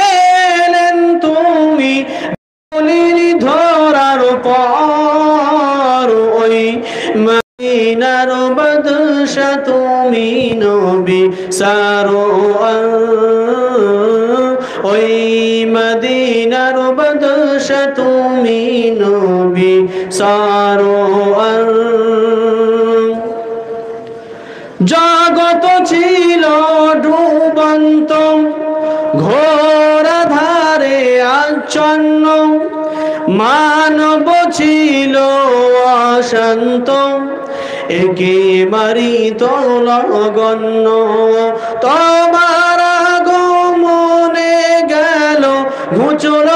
এলেন তুমি ধরির ধরার পর। ওই মদিনার বাদশা তুমি নবী সারো ওই মদিনার বাদশা তুমি নবী সারো জগত ছিল ডুবন্ত ঘোর ধারে আচ্ছন্ন মানব ছিল অশান্ত একেবারে তলগণ্য তোমার আগমনে গেল ঘুচল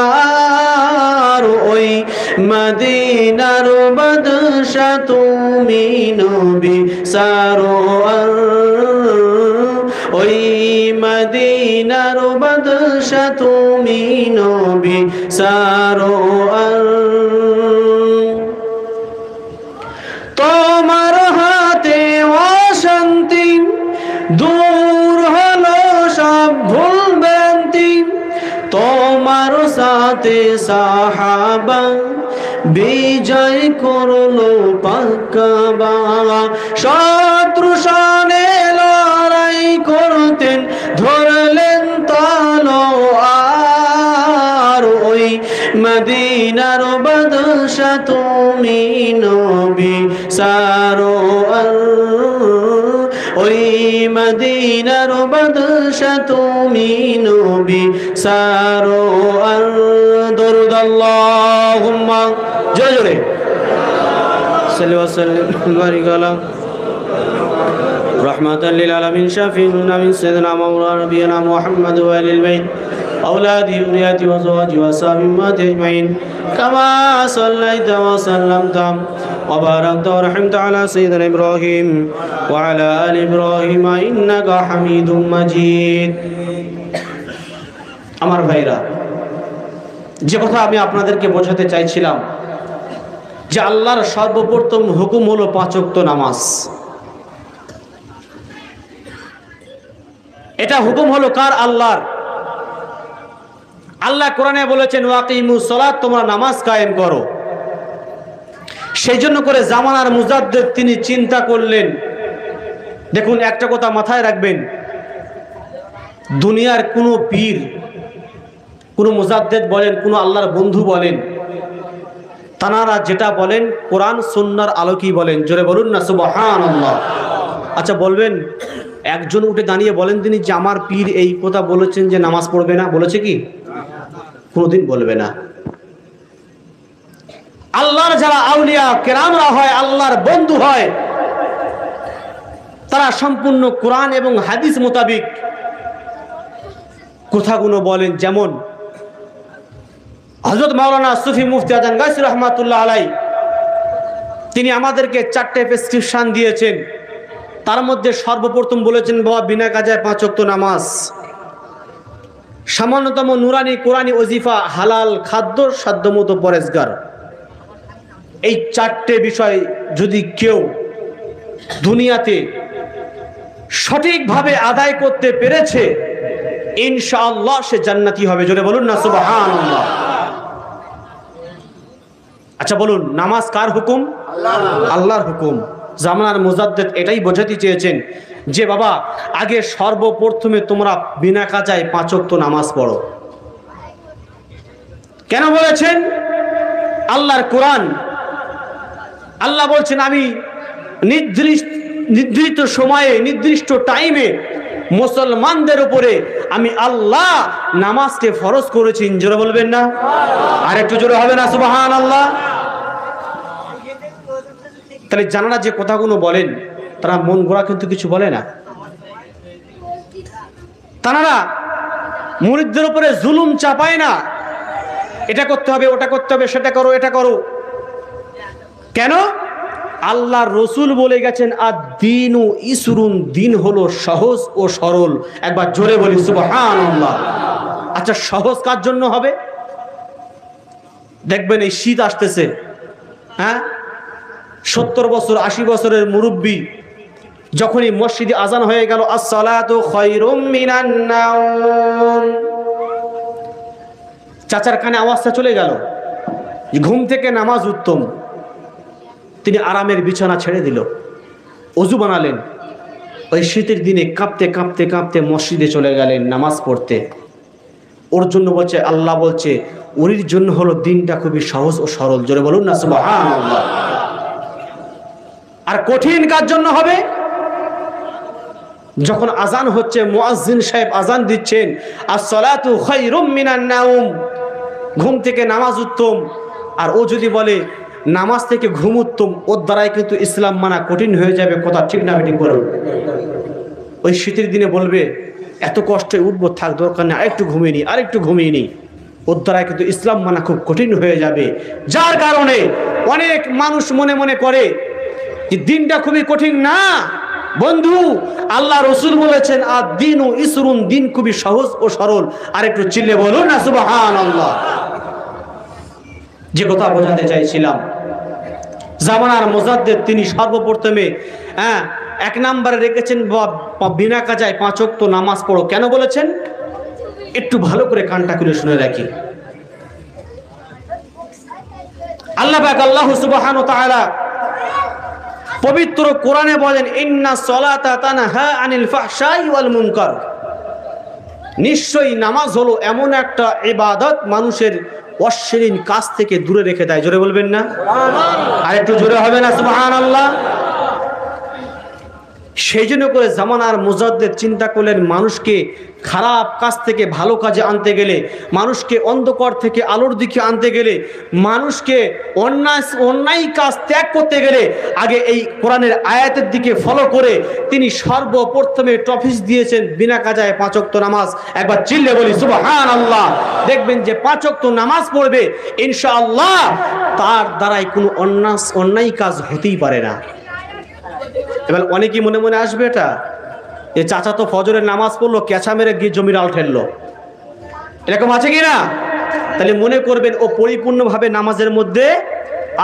অন্ধকার। ওই মদিনার বাদশা তুমি নবী সারো ওই মদিনার বাদশা তুমি নবী সারো তোমার হাতে অশান্তি দূর হলো সব ভুল ভ্রান্তি তোমার সাথে সাহাবা বিজয় করলো পাক্কাবা শত্রু সানে লড়াই করতেন ধরলেন তলোয়ার। ওই মদিনার বাদশা তুমি নবী সারো ওই মদিনার বাদশা তুমি নবী সারো দরুদ আল্লাহুম্মা জোরে জোরে সাল্লি ওয়া সাল্লিম বারিক আলা রাহমাতাল লিল আলামিন শাফিউন মিন সাইয়্যিদিনা মাওলানা নবিয়িনা মুহাম্মদ ওয়া আলিল বাইত أولادي ذريتي وزواجي وأصحابي أجمعين كما صليت وسلمت وباركت ورحمت على سيدنا إبراهيم وعلى آل إبراهيم إنك حميد مجيد। আমার ভাইরা, যে কথা আমি আপনাদেরকে বোঝাতে চাইছিলাম যে আল্লাহর সর্বপ্রথম হুকুম হলো 5 ওয়াক্ত নামাজ। এটা হুকুম হলো কার? আল্লাহর। আল্লাহ কোরআনে বলেছেন ওয়াকিমুস সালাত, তোমরা নামাজ কায়েম করো। সেই জন্য করে জামানার মুজাদ্দেদ তিনি চিন্তা করলেন। দেখুন একটা কথা মাথায় রাখবেন, দুনিয়ার কোন পীর, কোন মুজাদ্দেদ বলেন, কোন আল্লাহর বন্ধু বলেন, তানারা যেটা বলেন কোরআন সুন্নাহর আলোকেই বলেন। জোরে বলুন না সুবহানাল্লাহ। আচ্ছা বলবেন, একজন উঠে দাঁড়িয়ে বলেন তিনি যে আমার পীর এই কথা বলেছেন যে নামাজ পড়বে না, বলেছে কি? কোনোদিন বলবে না। আল্লাহর যারা আউলিয়া কেরামরা হয়, আল্লাহর বন্ধু হয়, তারা সম্পূর্ণ কোরআন এবং হাদিস মোতাবিক কথাগুলো বলেন। যেমন হযরত মাওলানা সুফি মুফতি আজান গায়সী রহমাতুল্লাহ আলাই, তিনি আমাদেরকে 4টে প্রেসক্রিপশন দিয়েছেন। তার মধ্যে সর্বপ্রথম বলেছেন, বাবা বিনা কাজায় 5 ওয়াক্ত নামাজ, সামান্যতম নুরানি কোরআনী ওজিফা, হালাল খাদ্য, সাধ্যমতো পরেজগার। এই 4টে বিষয় যদি কেউ দুনিয়াতে সঠিকভাবে আদায় করতে পেরেছে, ইনশাআল্লাহ সে জান্নাতি হবে। জোরে বলুন না সুবহানাল্লাহ। আচ্ছা বলুন, নামাজ কার হুকুম? আল্লাহর হুকুম। জামানার মুজাদ্দিদ এটাই বোঝাতে চেয়েছেন যে বাবা, আগে সর্বপ্রথমে তোমরা বিনা কাজায় 5 ওয়াক্ত নামাজ পড়ো। কেন বলেছেন? আল্লাহর কোরআন, আল্লাহ বলছেন আমি নির্দিষ্ট সময়ে, নির্দিষ্ট টাইমে মুসলমানদের উপরে আমি আল্লাহ নামাজকে ফরজ করেছি। জোরে বলবেন না? আর একটু জোরে হবে না সুবহানাল্লাহ? তাহলে জানারা যে কথাগুলো বলেন, তারা মন গড়া কিন্তু কিছু বলে না। তারা মুরিদদের উপরে জুলুম চাপায় না, এটা করতে হবে, ওটা করতে হবে, সেটা করো, এটা করো। কেন? আল্লাহর রসুল বলে গেছেন, আদ-দীনু ইসরুন, দিন হলো সহজ ও সরল। একবার জোরে বলি সুবহানাল্লাহ। আচ্ছা, সহজ কার জন্য হবে? দেখবেন এই শীত আসতেছে, হ্যাঁ, 70 বছর 80 বছরের মুরব্বী যখনই মসজিদে আজান হয়ে গেল, আসসালাতু খায়রুম মিনান নাওম, চাচার কানে আওয়াজটা চলে গেল, ঘুম থেকে নামাজ উত্তম। তিনি আরামের বিছানা ছেড়ে দিল, ওযু বানালেন, ওই শীতের দিনে কাঁপতে কাঁপতে কাঁপতে মসজিদে চলে গেলেন নামাজ পড়তে। ওর জন্য বলছে, আল্লাহ বলছে ওর জন্য হলো দিনটা খুবই সহজ ও সরল। জোরে বলুন না সুবহানাল্লাহ। আর কঠিন কার জন্য হবে? যখন আজান হচ্ছে, মুয়াজ্জিন সাহেব আজান দিচ্ছেন, আসসালাতু খায়রুম মিনান নাওম, ঘুম থেকে নামাজ উত্তম। আর ও যদি বলে নামাজ থেকে ঘুম উত্তম, ওর দ্বারাই কিন্তু ইসলাম মানা কঠিন হয়ে যাবে। কথা ঠিক না ঠিক বলুন? ওই শীতের দিনে বলবে এত কষ্টে উঠবো, থাক দরকার নেই, আরেকটু ঘুমিয়ে নিই, আরেকটু ঘুমিয়ে নিই, ওর দ্বারাই কিন্তু ইসলাম মানা খুব কঠিন হয়ে যাবে। যার কারণে অনেক মানুষ মনে মনে করে যে দিনটা খুবই কঠিন। না বন্ধু, আল্লাহ রসুল বলেছেন, আদ-দীনু ইসরুন, দিন খুবই সহজ ও সরল। আর একটু চিল্লে বলুন না সুবহানাল্লাহ। যে কথা বোঝাতে চাইছিলাম, জামানার মুজাদ্দিদ তিনি সর্বপ্রথমে 1 নম্বরে রেখেছেন, বিনা কাজায় 5 ওয়াক্ত নামাজ পড়ো। কেন বলেছেন? একটু ভালো করে কানটা খুলে শুনে রাখি। আল্লাহ পাক আল্লাহ সুবহানাহু ওয়া তাআলা পবিত্র কোরআনে বলেন, ইন্নাস সালাতা তানহা আনিল ফাহশাই ওয়াল মুনকার, নিশ্চয়ই নামাজ হলো এমন একটা ইবাদত মানুষের অশ্লীল কাজ থেকে দূরে রেখে দেয়। জোরে বলবেন না? আর একটু জোরে হবে না সুবহানাল্লাহ? সেই জন্য করে জামানার মুজাদ্দিদ চিন্তা করলেন, মানুষকে খারাপ কাজ থেকে ভালো কাজে আনতে গেলে, মানুষকে অন্ধকার থেকে আলোর দিকে আনতে গেলে, মানুষকে অন্যায় কাজ ত্যাগ করতে গেলে আগে এই কোরআনের আয়াতের দিকে ফলো করে তিনি সর্বপ্রথমে টপিক দিয়েছেন বিনা কাজায় 5 ওয়াক্ত নামাজ। একবার চিল্লে বলি সুবহানাল্লাহ। দেখবেন যে 5 ওয়াক্ত নামাজ পড়বে, ইনশাআল্লাহ তার দ্বারাই কোনো অন্যায় কাজ হতেই পারে না। এবার অনেকেই মনে মনে আসবে, এটা এই চাচা তো ফজরের নামাজ পড়লো, ক্যাচা মেরে গিয়ে জমির আল ঠেললো, এরকম আছে কি না? তাহলে মনে করবেন ও পরিপূর্ণভাবে নামাজের মধ্যে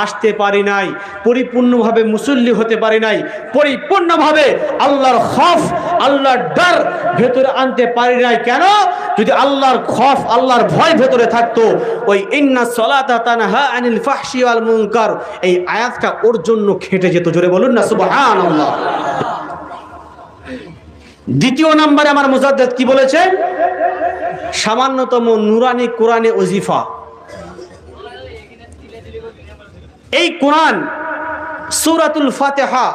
আসতে পারি নাই, পরিপূর্ণভাবে মুসল্লি হতে পারি নাই, পরিপূর্ণভাবে আল্লাহর খৌফ, আল্লাহর ডর ভেতরে আনতে পারি নাই। কেন? যদি আল্লাহর খৌফ, আল্লাহর ভয় ভেতরে থাকতো, ওই ইন্নাস সালাতা তানহা আনিল ফাহশি ওয়াল মুনকার এই আয়াতটা ওর জন্য খেটে যেত। জোরে বলুন না সুবহানাল্লাহ। দ্বিতীয় নম্বরে আমার মুজাদ্দিদ কি বলেছেন? সামান্যতম নুরানি কোরআনে ওজিফা। এই কোরআন সূরাতুল ফাতিহা,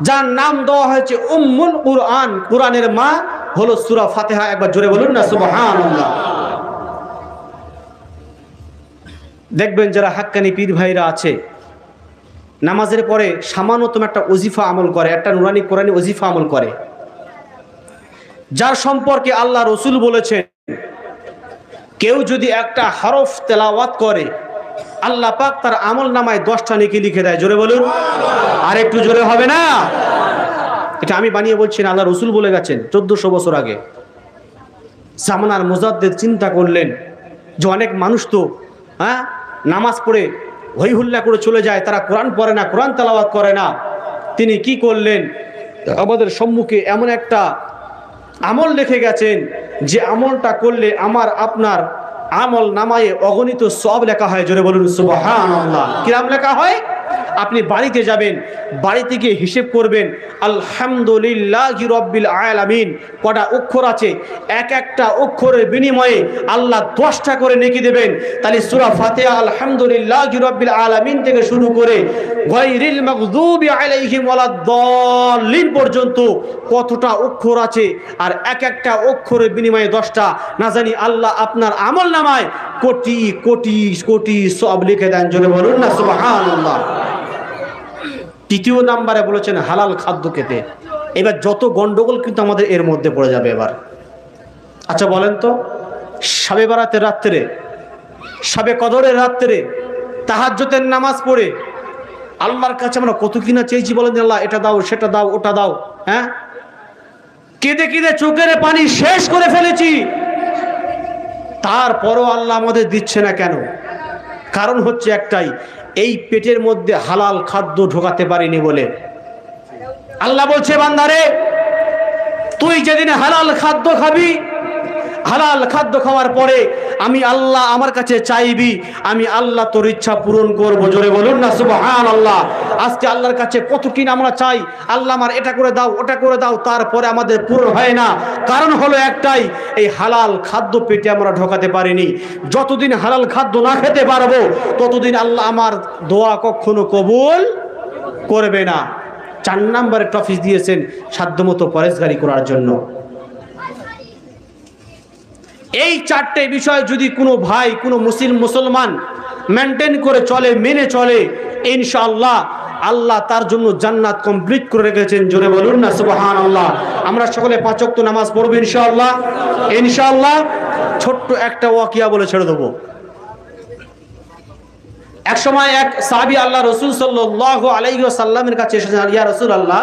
যার নাম দেওয়া হয়েছে উম্মুল কুরআন, কোরআনের মা হলো সূরা ফাতিহা। একবার জোরে বলুন না সুবহানাল্লাহ। দেখবেন যারা হাক্কানি পীর ভাইরা আছে, নামাজের পরে সামান্যতম একটা ওজিফা আমল করে, একটা নুরানি কোরআনি ওজিফা আমল করে, যার সম্পর্কে আল্লাহ রসুল বলেছেন কেউ যদি একটা হরফ তেলাওয়াত করে আল্লাহ পাক তার আমল নামায় 10টা নেকি লিখে দেয়। জোরে বলুন, আর একটু জোরে হবে না? এটা আমি বানিয়ে বলছি না, আল্লাহ রসুল বলে গেছেন 1400 বছর আগে। জামানার মুজাদ্দিদ চিন্তা করলেন যে অনেক মানুষ তো নামাজ পড়ে হই হুল্লা করে চলে যায়, তারা কোরআন পড়ে না, কোরআন তেলাওয়াত করে না। তিনি কি করলেন, আমাদের সম্মুখে এমন একটা আমল লিখে গেছেন যে আমলটা করলে আমার আপনার আমল নামায়ে অগণিত সওয়াব লেখা হয়। জোরে বলুন সুবহানাল্লাহ। কিরাম লেখা হয়? আপনি বাড়িতে যাবেন, বাড়িতে গিয়ে হিসেব করবেন আলহামদুলিল্লাহি রাব্বিল আলামিন কটা অক্ষর আছে, এক একটা অক্ষরের বিনিময়ে আল্লাহ 10টা করে নেকি দেবেন। তাহলে সূরা ফাতিহা আলহামদুলিল্লাহি রাব্বিল আলামিন থেকে শুরু করে গায়রিল মাগদুবি আলাইহিম ওয়ালাদ-দাল্লিন পর্যন্ত কতটা অক্ষর আছে, আর এক একটা অক্ষরের বিনিময়ে 10টা, না জানি আল্লাহ আপনার আমল নামায় কোটি কোটি কোটি সওয়াব লিখে দেন। জোরে বলুন না সুবহানাল্লাহ। তৃতীয় নাম্বারে বলেছেন হালাল খাদ্য খেতে। এবার যত গন্ডগোল কিন্তু আমাদের এর মধ্যে পড়ে যাবে এবার। আচ্ছা বলেন তো, শবে বারাতের রাত্রে, শবে কদরের রাত্রে তাহাজ্জুদের নামাজ পড়ে আল্লাহর কাছে আমরা কত কিনা চেয়েছি বলেন, আল্লাহ এটা দাও, সেটা দাও, ওটা দাও, হ্যাঁ, কেঁদে কেঁদে চোখের পানি শেষ করে ফেলেছি, তারপরও আল্লাহ আমাদের দিচ্ছে না কেন? কারণ হচ্ছে একটাই, এই পেটের মধ্যে হালাল খাদ্য ঢোকাতে পারিনি বলে। আল্লাহ বলছে বান্দারে, তুই যেদিন হালাল খাদ্য খাবি, হালাল খাদ্য খাওয়ার পরে আমি আল্লাহ আমার কাছে চাইবি, আমি আল্লাহ তোর ইচ্ছা পূরণ করব। জোরে বলুন না সুবহানাল্লাহ। আজকে আল্লাহর কাছে কত কিনা আমরা চাই, আল্লাহ আমার এটা করে দাও, ওটা করে দাও, তারপরে আমাদের পূরণ হয় না। কারণ হলো একটাই, এই হালাল খাদ্য পেটে আমরা ঢোকাতে পারিনি। যতদিন হালাল খাদ্য না খেতে পারবো ততদিন আল্লাহ আমার দোয়া কখনো কবুল করবে না। 4 নম্বরে টপিক দিয়েছেন সাধ্যমতো পরেশগারি করার জন্য। এই 4টে বিষয় যদি কোনো ভাই, কোনো মুসলমান মেনটেন করে চলে, মেনে চলে, ইনশাআল্লাহ আল্লাহ তার জন্য জান্নাত কমপ্লিট করে রেখেছেন। জোরে বলুন না সুবহানাল্লাহ। আমরা সকলে 5 ওয়াক্ত নামাজ পড়ব ইনশাআল্লাহ। ইনশাআল্লাহ ছোট্ট একটা ওয়াকিয়া বলে ছেড়ে দেবো। এক সময় এক সাহাবী আল্লাহ রাসূল সাল্লাল্লাহু আলাইহি ওয়াসাল্লামের কাছে এসেছেন, ইয়া রাসূলুল্লাহ,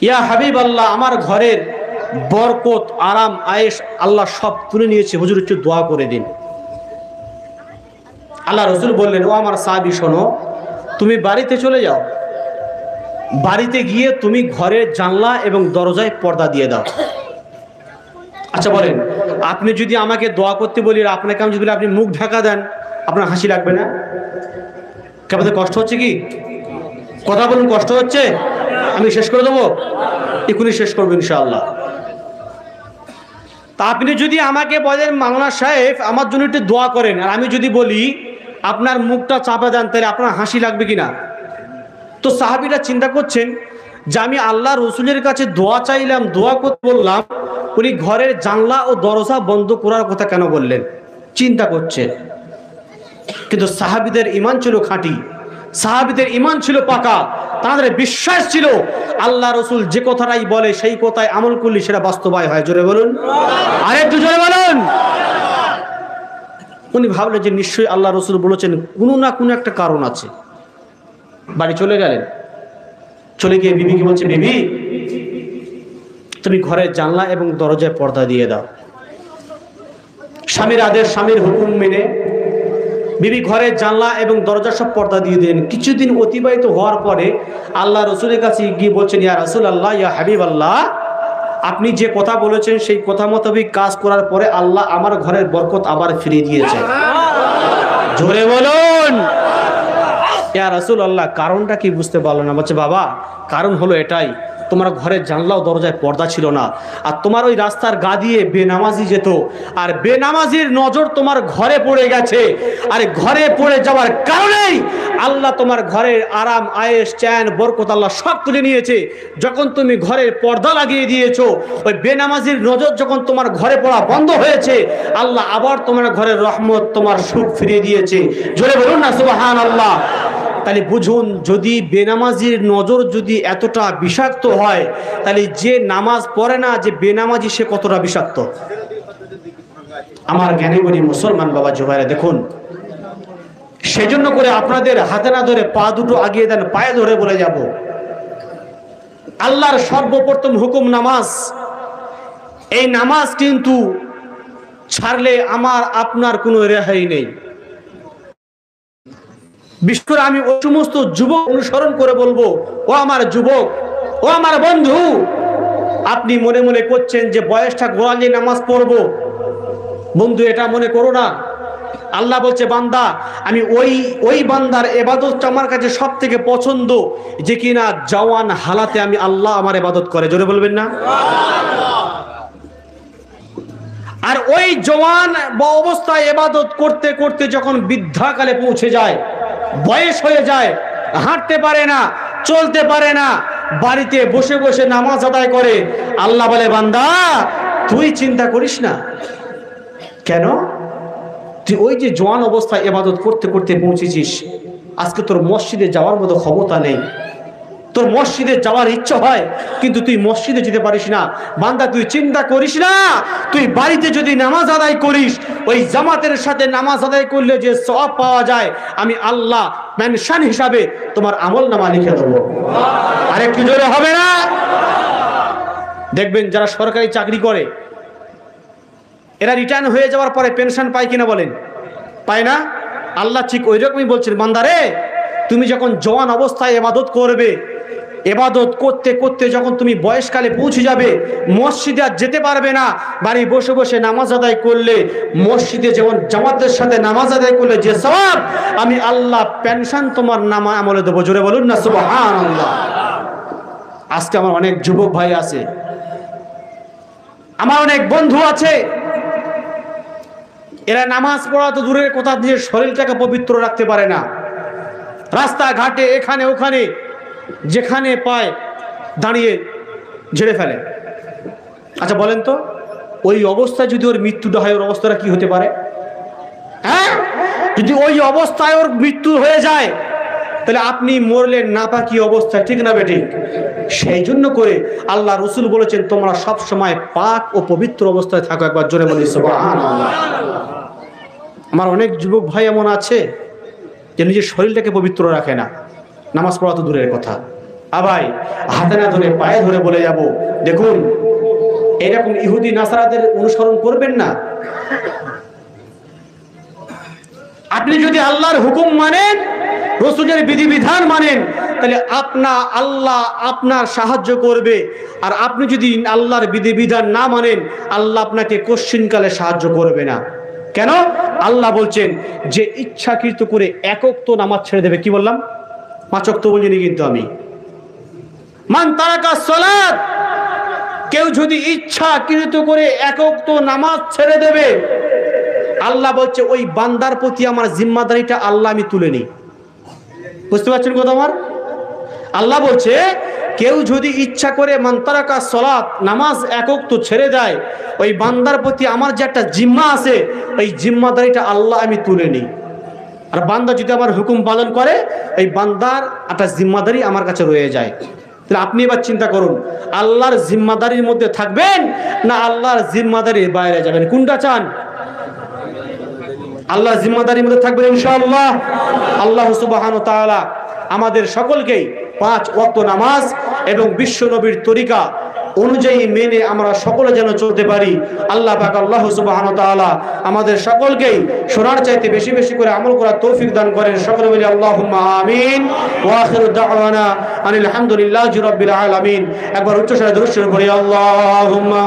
ইয়া হাবিবাল্লাহ, আমার ঘরের বরকত, আরাম, আয়েশ আল্লাহ সব তুলে নিয়েছে, হুজুর একটু দোয়া করে দিন। আল্লাহ রসুল বললেন, ও আমার সাহাবী শোনো, তুমি বাড়িতে চলে যাও, বাড়িতে গিয়ে তুমি ঘরের জানলা এবং দরজায় পর্দা দিয়ে দাও। আচ্ছা বলেন, আপনি যদি আমাকে দোয়া করতে বলি, আপনাকে আমি যদি বলি আপনি মুখ ঢাকা দেন, আপনার হাসি লাগবে না? কেমন কষ্ট হচ্ছে? কি কথা বলুন, কষ্ট হচ্ছে? আমি শেষ করে দেবো, এখনই শেষ করবো ইনশাআল্লাহ। তা আপনি যদি আমাকে বলেন মাওলানা সাহেব আমার জন্য একটু দোয়া করেন, আর আমি যদি বলি আপনার মুখটা চাপা দেন, তাহলে আপনার হাসি লাগবে কিনা? তো সাহাবীরা চিন্তা করছেন যে আমি আল্লাহ রসুলের কাছে দোয়া চাইলাম, দোয়া করতে বললাম, উনি ঘরের জানলা ও দরজা বন্ধ করার কথা কেন বললেন? চিন্তা করছে। কিন্তু সাহাবীদের ঈমান ছিল খাঁটি, সাহাবীদের ঈমান ছিল পাকা, তাদের বিশ্বাস ছিল আল্লাহ রসুল যে কথাটাই বলে সেই কথায় আমল করলে সেটা বাস্তবায়ন হয়। জোরে বলুন, আরেকটু জোরে বলুন। উনি ভাবলেন যে নিশ্চয়ই আল্লাহ রসুল বলেছেন, কোনো না কোনো একটা কারণ আছে। বাড়ি চলে গেলেন, চলে গিয়ে বিবিকে বলছে, বিবি তুমি ঘরের জানলা এবং দরজায় পর্দা দিয়ে দাও। স্বামীর আদেশ, স্বামীর হুকুম মেনে বিবি ঘরের জানলা এবং দরজা সব পর্দা দিয়ে দেন। কিছুদিন অতিবাহিত হওয়ার পরে আল্লাহ রসুলের কাছে গিয়ে বলছেন, ইয়া রাসূলুল্লাহ, ইয়া হাবিবাল্লাহ, আপনি যে কথা বলেছেন সেই কথা মোতাবেক কাজ করার পরে আল্লাহ আমার ঘরের বরকত আবার ফিরিয়ে দিয়েছে। জোরে বলুন, ইয়া রাসূলুল্লাহ, কারণটা কি বুঝতে পারলো না? বলছে, বাবা কারণ হলো এটাই, তোমার ঘরের জানলা ও দরজায় পর্দা ছিল না, আর তোমার ওই রাস্তার গা দিয়ে বেনামাজি যেত, আর বেনামাজির নজর তোমার ঘরে পড়ে গেছে, আর ঘরে পড়ে যাওয়ার কারণেই আল্লাহ তোমার ঘরের আরাম, আয়েশ, চ্যান, বরকত আল্লাহ সব তুলে নিয়েছে। যখন তুমি ঘরের পর্দা লাগিয়ে দিয়েছো, ওই বেনামাজির নজর যখন তোমার ঘরে পড়া বন্ধ হয়েছে, আল্লাহ আবার তোমার ঘরের রহমত, তোমার সুখ ফিরিয়ে দিয়েছে। জোরে বলুন না সুবহানাল্লাহ। তাহলে বুঝুন, যদি বেনামাজির নজর যদি এতটা বিষাক্ত হয়, তাহলে যে নামাজ পড়ে না, যে বেনামাজি, সে কতটা বিষাক্ত। আমার জ্ঞানী গুণী মুসলমান বাবা জোবাইরা, দেখুন, সেজন্য করে আপনাদের হাতে না ধরে পা দুটো আগিয়ে দেন, পায়ে ধরে বলে যাব, আল্লাহর সর্বপ্রথম হুকুম নামাজ। এই নামাজ কিন্তু ছাড়লে আমার আপনার কোনো রেহাই নেই। বিশেষ করে আমি ওই সমস্ত যুবক অনুসরণ করে বলবো, ও আমার যুবক, ও আমার বন্ধু, আপনি মনে মনে করছেন যে বয়সটা গোড়ালে নামাজ পড়বো। বন্ধু, এটা মনে করো না। আল্লাহ বলছে, বান্দা, আমি ওই বান্দার ইবাদতটা আমার কাছে সব থেকে পছন্দ যে কিনা জওয়ান হালাতে আমি আল্লাহ আমার ইবাদত করে। জোরে বলবেন না? আর ওই জওয়ান অবস্থায় ইবাদত করতে করতে যখন বৃদ্ধাকালে পৌঁছে যায়, বয়স হয়ে যায়, হাঁটতে পারে না, চলতে পারে না, বাড়িতে বসে বসে নামাজ আদায় করে, আল্লাহ বলে, বান্দা, তুই চিন্তা করিস না। কেন? তুই ওই যে জওয়ান অবস্থায় ইবাদত করতে করতে পৌঁছেছিস, আজকে তোর মসজিদে যাওয়ার মতো ক্ষমতা নেই, তোর মসজিদে যাওয়ার ইচ্ছা হয় কিন্তু তুই মসজিদে যেতে পারিস না। বান্দা, তুই চিন্তা করিস না, তুই বাড়িতে যদি নামাজ আদায় করিস, ওই জামাতের সাথে নামাজ আদায় করলে যে সওয়াব পাওয়া যায়, আমি আল্লাহ মেনশন হিসাবে তোমার আমল নামা লিখে দেবো। আর একটু জোরে হবে না? দেখবেন যারা সরকারি চাকরি করে, এরা রিটার্ন হয়ে যাওয়ার পরে পেনশন পায় কিনা বলেন? পায় না? আল্লাহ ঠিক ওই রকমই বলছেন, বান্দারে, তুমি যখন জওয়ান অবস্থায় ইবাদত করবে, ইবাদত করতে করতে যখন তুমি বয়সকালে পৌঁছে যাবে, মসজিদে আর যেতে পারবে না, বাড়ি বসে বসে নামাজ আদায় করলে, মসজিদে যেমন জামাতের সাথে নামাজ আদায় করলে যে সওয়াব, আমি আল্লাহ পেনশন তোমার নামা আমলে দেবো। জোরে বলুন না সুবহানাল্লাহ। আজকে আমার অনেক যুবক ভাই আছে, আমার অনেক বন্ধু আছে, এরা নামাজ পড়া তো দূরের কথা, দিয়ে শরীরটাকে পবিত্র রাখতে পারে না। রাস্তাঘাটে এখানে ওখানে যেখানে পায় দাঁড়িয়ে ঝেড়ে ফেলে। আচ্ছা বলেন তো, ওই অবস্থায় যদি ওর মৃত্যুটা হয়, ওর অবস্থাটা কি হতে পারে? হ্যাঁ, যদি ওই অবস্থায় ওর মৃত্যু হয়ে যায়, তাহলে আপনি মরলেন নাপাকি অবস্থায়, ঠিক না বেঠিক? সেই জন্য করে আল্লাহ রসুল বলেছেন, তোমরা সব সময় পাক ও পবিত্র অবস্থায় থাকো। একবার জোরে বলি সুবহানাল্লাহ। আমার অনেক যুবক ভাই এমন আছে যে নিজের শরীরটাকে পবিত্র রাখে না, নামাজ পড়া তো দূরের কথা। ভাই, হাতে না ধরে পায়ে ধরে বলে যাব, দেখুন, এরকম ইহুদি নাসারাদের অনুসরণ করবেন না। আপনি যদি আল্লাহর হুকুম মানেন, রাসূলের বিধিবিধান মানেন, তাহলে আল্লাহ আপনার সাহায্য করবে। আর আপনি যদি আল্লাহর বিধিবিধান না মানেন, আল্লাহ আপনাকে কোশ্চিনকালে সাহায্য করবে না। কেন? আল্লাহ বলছেন যে ইচ্ছাকৃত করে একক তো নামাজ ছেড়ে দেবে। কি বললাম? 5 ওয়াক্ত বলিনি কিন্তু আমি। মান তারাকা সালাত, কেউ যদি ইচ্ছাকৃত করে একক তো নামাজ ছেড়ে দেবে, আল্লাহ বলছে ওই বান্দার প্রতি আমার জিম্মাদারিটা আল্লাহ আমি তুলে নিই। বুঝতে পারছেন কথা আমার? আল্লাহ বলছে কেউ যদি ইচ্ছা করে মান তারাকা সালাত, নামাজ একক তো ছেড়ে দেয়, ওই বান্দার প্রতি আমার যে একটা জিম্মা আছে, ওই জিম্মাদারিটা আল্লাহ আমি তুলে নিই। আর বান্দা যদি আমার হুকুম পালন করে, ওই বান্দার একটা জিম্মাদারি আমার কাছে রয়ে যায়। তাহলে আপনি এবার চিন্তা করুন, আল্লাহর জিম্মাদারির মধ্যে থাকবেন না আল্লাহর জিম্মাদারির বাইরে যাবেন? কোনটা চান? আল্লাহর জিম্মাদারির মধ্যে থাকবেন ইনশাআল্লাহ। আল্লাহ সুবহানাহু ওয়া তাআলা আমাদের সকলকেই 5 ওয়াক্ত নামাজ এবং বিশ্ব নবীর তরিকা অনুযায়ী মেনে আমরা সকলে যেন চলতে পারি। আল্লাহ পাক আল্লাহ সুবহানাহু ওয়া তাআলা আমাদের সকলকেই শোনার চাইতে বেশি বেশি করে আমল করার তৌফিক দান করেন। সকলে বলি আল্লাহুম্মা আমিন। ওয়া আখিরু দাওয়ানা আনিল হামদুলিল্লাহি রাব্বিল আলামিন। একবার উচ্চ স্বরে দরুদ শরীফ পড়ি, আল্লাহুম্মা